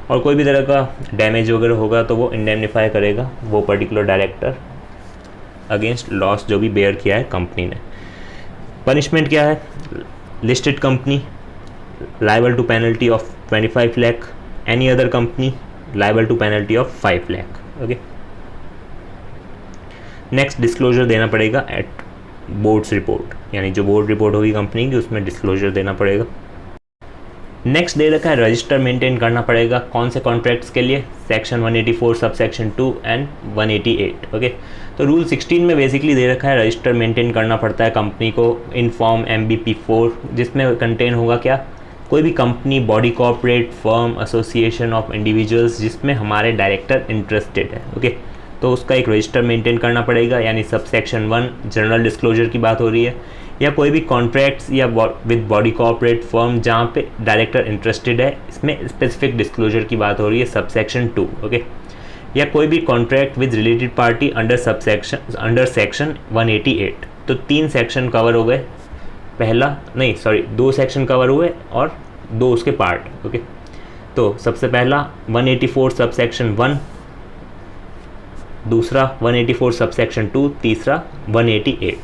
और कोई भी तरह का डैमेज वगैरह होगा तो वो इंडेमनीफाई करेगा वो पर्टिकुलर डायरेक्टर अगेंस्ट लॉस जो भी बेयर किया है कंपनी ने। पनिशमेंट क्या है? Listed company liable to penalty of 25 lakh, any other company liable to penalty of 5 lakh, okay. Next disclosure देना पड़ेगा एट बोर्ड्स रिपोर्ट, यानी जो बोर्ड रिपोर्ट होगी कंपनी की उसमें डिस्क्लोजर देना पड़ेगा। नेक्स्ट दे रखा है रजिस्टर मेंटेन करना पड़ेगा, कौन से कॉन्ट्रैक्ट्स के लिए? Section 184 sub section 2 and 188, okay. तो रूल 16 में बेसिकली दे रखा है रजिस्टर मेंटेन करना पड़ता है कंपनी को इन फॉर्म MBP4, जिसमें कंटेन होगा क्या? कोई भी company, body, corporate, firm, association of individuals जिसमें हमारे डायरेक्टर इंटरेस्टेड है, ओके। तो उसका एक रजिस्टर मेंटेन करना पड़ेगा, यानी सब सेक्शन 1 जनरल डिस्क्लोजर की बात हो रही है, या कोई भी कॉन्ट्रैक्ट्स या विद बॉडी, कॉर्पोरेट, फर्म जहाँ पे डायरेक्टर इंटरेस्टेड है, इसमें स्पेसिफिक डिस्क्लोजर की बात हो रही है सब सेक्शन 2, ओके। या कोई भी contract with related party under section 188। तो 3 सेक्शन कवर हो गए, 2 सेक्शन कवर हुए और 2 उसके पार्ट, ओके। तो सबसे पहला 184 सब सेक्शन 1, दूसरा 184 सब सेक्शन 2, तीसरा 188।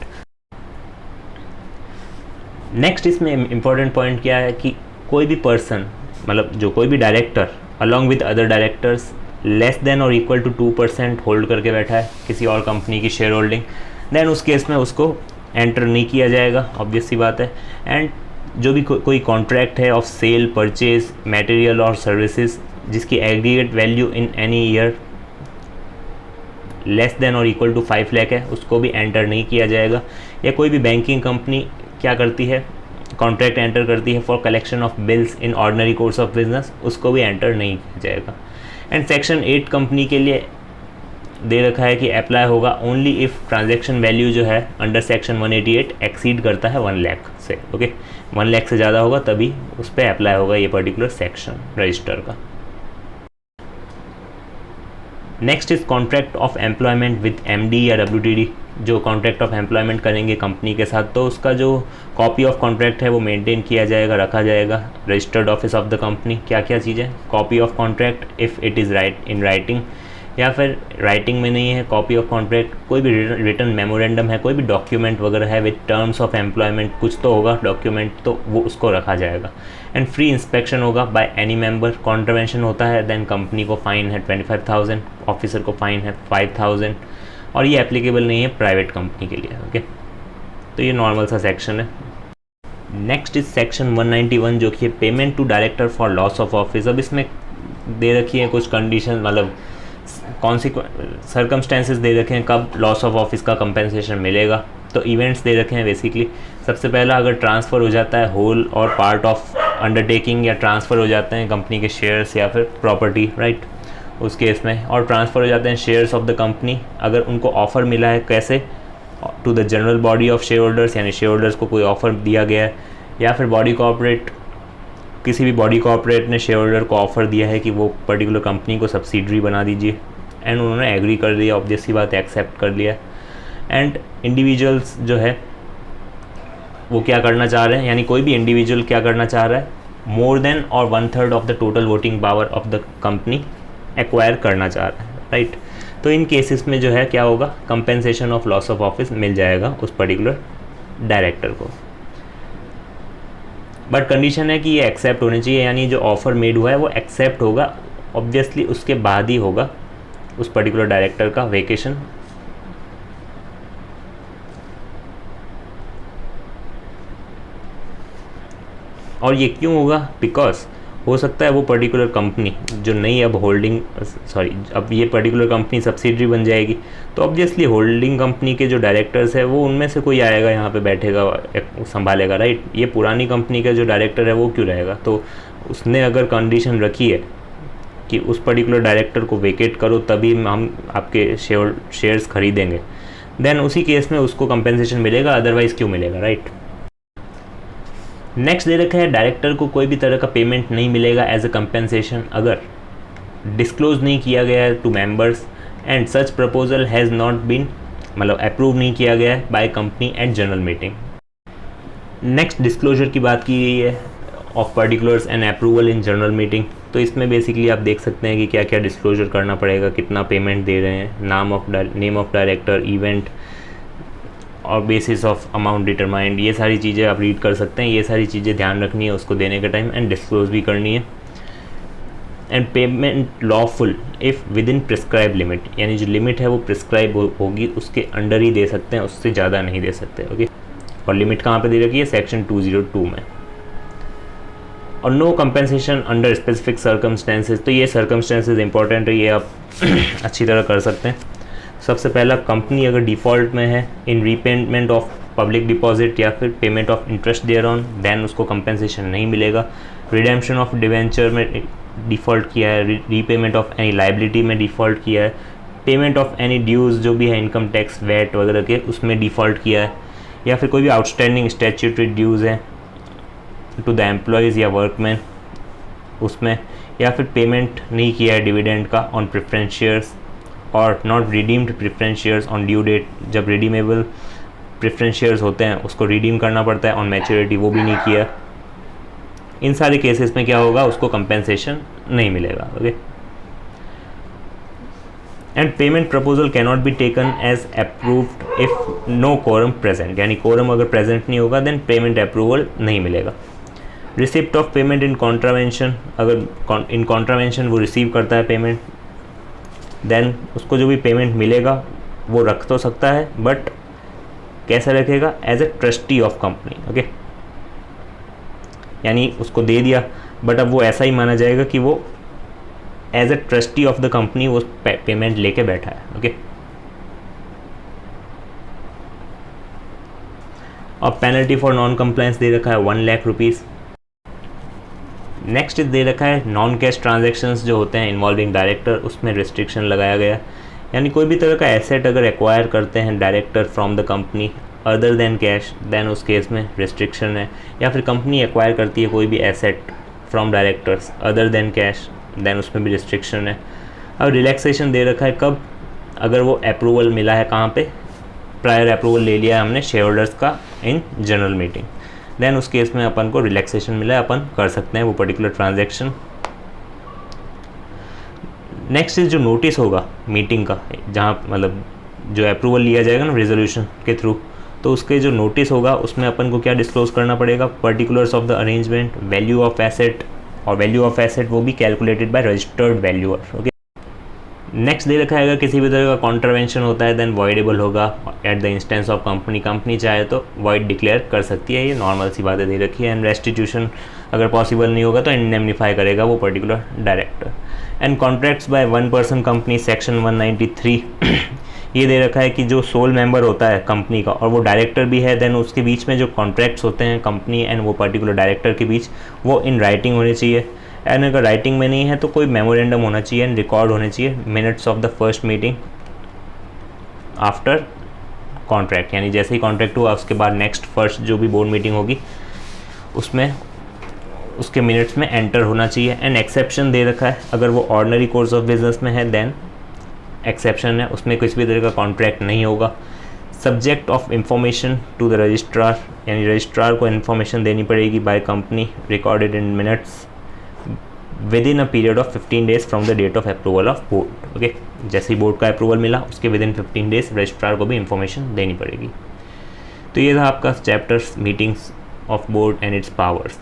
नेक्स्ट इसमें इम्पॉर्टेंट पॉइंट क्या है कि कोई भी पर्सन, मतलब जो कोई भी director along with other directors less than और इक्वल टू 2% होल्ड करके बैठा है किसी और कंपनी की शेयर होल्डिंग, देन उस केस में उसको एंटर नहीं किया जाएगा, ऑब्वियस सी बात है। एंड जो भी कोई कॉन्ट्रैक्ट है ऑफ सेल, परचेज, मटेरियल और सर्विसेज जिसकी aggregate value in any year less than और इक्वल टू 5 लाख है, उसको भी एंटर नहीं किया जाएगा। या कोई भी बैंकिंग कंपनी क्या करती है? कॉन्ट्रैक्ट एंटर करती है for collection of bills in ordinary course of business, उसको भी एंटर नहीं किया जाएगा। एंड सेक्शन 8 कंपनी के लिए दे रखा है कि अप्लाई होगा ओनली इफ़ ट्रांजैक्शन वैल्यू जो है अंडर सेक्शन 188 एक्सीड करता है 1 लाख से, ओके। 1 लाख से ज़्यादा होगा तभी उस पर अप्लाई होगा ये पर्टिकुलर सेक्शन रजिस्टर का। Next is contract of employment with MD या WTD, जो कॉन्ट्रैक्ट ऑफ एम्प्लॉयमेंट करेंगे कंपनी के साथ, तो उसका जो कॉपी ऑफ कॉन्ट्रैक्ट है वो मेंटेन किया जाएगा, रखा जाएगा registered office of the company. क्या क्या चीज़ें? Copy of contract if it is in writing, या फिर राइटिंग में नहीं है कॉपी ऑफ कॉन्ट्रैक्ट, कोई भी रिटन मेमोरेंडम है, कोई भी डॉक्यूमेंट वगैरह है विद टर्म्स ऑफ एम्प्लॉयमेंट, कुछ तो होगा डॉक्यूमेंट, तो वो उसको रखा जाएगा। एंड फ्री इंस्पेक्शन होगा बाय एनी मेंबर। कॉन्ट्रवेंशन होता है देन कंपनी को फाइन है 25,000, ऑफिसर को फाइन है 5,000, और ये एप्लीकेबल नहीं है प्राइवेट कंपनी के लिए, ओके। तो ये नॉर्मल सा सेक्शन है। नेक्स्ट इज सेक्शन 191 जो कि payment to director for loss of office. अब इसमें दे रखी है कुछ कंडीशन, मतलब कौन सी सर्कमस्टेंसेस दे रखे हैं कब लॉस ऑफ ऑफिस का कंपेंसेशन मिलेगा। तो इवेंट्स दे रखे हैं बेसिकली। सबसे पहला, अगर ट्रांसफ़र हो जाता है होल और पार्ट ऑफ अंडरटेकिंग या ट्रांसफ़र हो जाते हैं कंपनी के शेयर्स या फिर प्रॉपर्टी, राइट, उस केस में, और ट्रांसफ़र हो जाते हैं शेयर्स ऑफ द कंपनी अगर उनको ऑफ़र मिला है, कैसे, to the general body of share holders, यानी शेयर होल्डर्स को कोई ऑफ़र दिया गया है, या फिर बॉडी कॉर्पोरेट, किसी भी बॉडी कॉर्पोरेट ने शेयर होल्डर को ऑफ़र दिया है कि वो पर्टिकुलर कंपनी को सब्सिडरी बना दीजिए, एंड उन्होंने एग्री कर दिया, ऑब्वियसली बात है, एक्सेप्ट कर लिया। एंड इंडिविजुअल्स जो है वो क्या करना चाह रहे हैं, यानी कोई भी इंडिविजुअल क्या करना चाह रहा है, मोर देन और 1/3 of the total voting power of the company acquire करना चाह रहा है, राइट। तो इन केसेस में जो है क्या होगा, compensation of loss of office मिल जाएगा उस पर्टिकुलर डायरेक्टर को, बट कंडीशन है कि ये एक्सेप्ट होनी चाहिए, यानी जो ऑफ़र मेड हुआ है वो एक्सेप्ट होगा, ऑब्वियसली उसके बाद ही होगा उस पर्टिकुलर डायरेक्टर का वेकेशन। और ये क्यों होगा, बिकॉज हो सकता है वो पर्टिकुलर कंपनी जो नई अब अब ये पर्टिकुलर कंपनी सब्सिडरी बन जाएगी, तो ऑब्वियसली होल्डिंग कंपनी के जो डायरेक्टर्स है वो उनमें से कोई आएगा यहाँ पे बैठेगा, संभालेगा, राइट। ये पुरानी कंपनी का जो डायरेक्टर है वो क्यों रहेगा, तो उसने अगर कंडीशन रखी है कि उस पर्टिकुलर डायरेक्टर को वेकेट करो तभी हम आपके शेयर्स खरीदेंगे, देन उसी केस में उसको कंपेंसेशन मिलेगा, अदरवाइज़ क्यों मिलेगा, राइट। नेक्स्ट दे रखा है डायरेक्टर को कोई भी तरह का पेमेंट नहीं मिलेगा एज अ कंपेंसेशन अगर डिस्क्लोज नहीं किया गया है to members and such proposal has not been, मतलब अप्रूव नहीं किया गया है by company at general meeting. Next disclosure की बात की गई है of particulars and approval in general meeting. तो इसमें बेसिकली आप देख सकते हैं कि क्या क्या डिस्क्लोजर करना पड़ेगा, कितना पेमेंट दे रहे हैं, नेम ऑफ डायरेक्टर, इवेंट और बेसिस ऑफ अमाउंट डिटरमाइंड, ये सारी चीज़ें आप रीड कर सकते हैं। ये सारी चीज़ें ध्यान रखनी है उसको देने के टाइम, एंड डिस्क्लोज भी करनी है। And payment lawful if with in prescribe limit, यानी जो लिमिट है वो प्रिस्क्राइब होगी, उसके अंडर ही दे सकते हैं, उससे ज़्यादा नहीं दे सकते, ओके। और लिमिट कहाँ पे दे रखी है, सेक्शन 202 में। और no compensation under specific circumstances, तो ये सर्कमस्टेंसेज इंपॉर्टेंट है, ये आप अच्छी तरह कर सकते हैं। सबसे पहला, कंपनी अगर डिफ़ॉल्ट में है in repayment of public deposit या फिर payment of interest thereon, then उसको कंपेंसेशन नहीं मिलेगा। रिडेम्पशन ऑफ डिवेंचर में डिफ़ॉल्ट किया है, रीपेमेंट ऑफ एनी लाइबिलिटी में डिफ़ॉल्ट किया है, पेमेंट ऑफ एनी ड्यूज़ जो भी है इनकम टैक्स, वैट वगैरह के, उसमें डिफ़ॉल्ट किया है, या फिर कोई भी आउटस्टैंडिंग स्टैट्यूटरी ड्यूज़ है टू द एम्प्लॉयज़ या वर्कमैन उसमें, या फिर पेमेंट नहीं किया है डिविडेंड का ऑन प्रेफरेंस शेयर्स और not redeemed preference shares on due date, जब रिडीमेबल प्रेफरेंस शेयर्स होते हैं उसको रिडीम करना पड़ता है ऑन मैच्योरिटी, वो भी नहीं किया। इन सारे केसेस में क्या होगा, उसको कंपेंसेशन नहीं मिलेगा, okay. And payment proposal can not be taken as approved if no quorum present, यानी कोरम अगर प्रेजेंट नहीं होगा देन पेमेंट अप्रूवल नहीं मिलेगा। Receipt of payment in contravention, अगर इन कॉन्ट्रावेंशन वो रिसीव करता है पेमेंट, देन उसको जो भी पेमेंट मिलेगा वो रख तो सकता है, बट कैसे रखेगा, as a trustee of company, okay. यानी उसको दे दिया, बट अब वो ऐसा ही माना जाएगा कि वो as a trustee of the company वो पेमेंट लेके बैठा है, ओके। और पेनल्टी फॉर नॉन कंप्लायंस दे रखा है 1 लाख रुपीज़। नेक्स्ट दे रखा है नॉन कैश ट्रांजैक्शंस जो होते हैं इन्वॉल्विंग डायरेक्टर, उसमें रिस्ट्रिक्शन लगाया गया, यानी कोई भी तरह का एसेट अगर एक्वायर करते हैं director from the company other than cash, then उस केस में रिस्ट्रिक्शन है। या फिर कंपनी एक्वायर करती है कोई भी asset from directors other than cash, then उसमें भी रिस्ट्रिक्शन है। अब रिलैक्सेशन दे रखा है कब, अगर वो अप्रूवल मिला है कहाँ पे, प्रायर अप्रूवल ले लिया है हमने शेयर होल्डर्स का इन जनरल मीटिंग, देन उस केस में अपन को रिलैक्सेशन मिला है, अपन कर सकते हैं वो पर्टिकुलर ट्रांजैक्शन। नेक्स्ट जो नोटिस होगा मीटिंग का, जहाँ मतलब जो अप्रूवल लिया जाएगा ना रेजोल्यूशन के थ्रू, तो उसके जो नोटिस होगा उसमें अपन को क्या डिस्क्लोज करना पड़ेगा, particulars of the arrangement, value of asset, और वैल्यू ऑफ एसेट वो भी calculated by registered valuer, okay. Next दे रखा है अगर किसी भी तरह का कॉन्ट्रावेंशन होता है देन वॉइडेबल होगा at the instance of company, company चाहे तो वॉइड डिक्लेयर कर सकती है, ये नॉर्मल सी बातें दे रखी है। एंड रेस्टिट्यूशन अगर पॉसिबल नहीं होगा तो इंडेमनीफाई करेगा वो particular director. And contracts by one person company section 193, ये दे रखा है कि जो सोल मेंबर होता है कंपनी का और वो डायरेक्टर भी है, देन उसके बीच में जो कॉन्ट्रैक्ट्स होते हैं कंपनी एंड वो पर्टिकुलर डायरेक्टर के बीच, वो इन राइटिंग होने चाहिए। एंड अगर राइटिंग में नहीं है तो कोई मेमोरेंडम होना चाहिए एंड रिकॉर्ड होने चाहिए minutes of the first meeting after contract, यानी जैसे ही कॉन्ट्रैक्ट हुआ उसके बाद नेक्स्ट फर्स्ट जो भी बोर्ड मीटिंग होगी उसमें उसके मिनट्स में एंटर होना चाहिए। एंड एक्सेप्शन दे रखा है, अगर वो ऑर्डिनरी कोर्स ऑफ बिजनेस में है देन एक्सेप्शन है, उसमें किसी भी तरह का कॉन्ट्रैक्ट नहीं होगा। Subject of information to the registrar, यानी रजिस्ट्रार को इन्फॉर्मेशन देनी पड़ेगी by company recorded in minutes within a period of 15 days from the date of approval of board. Okay, जैसे ही बोर्ड का अप्रूवल मिला उसके विद इन 15 डेज रजिस्ट्रार को भी इंफॉर्मेशन देनी पड़ेगी। तो ये था आपका chapters meetings of board and its powers.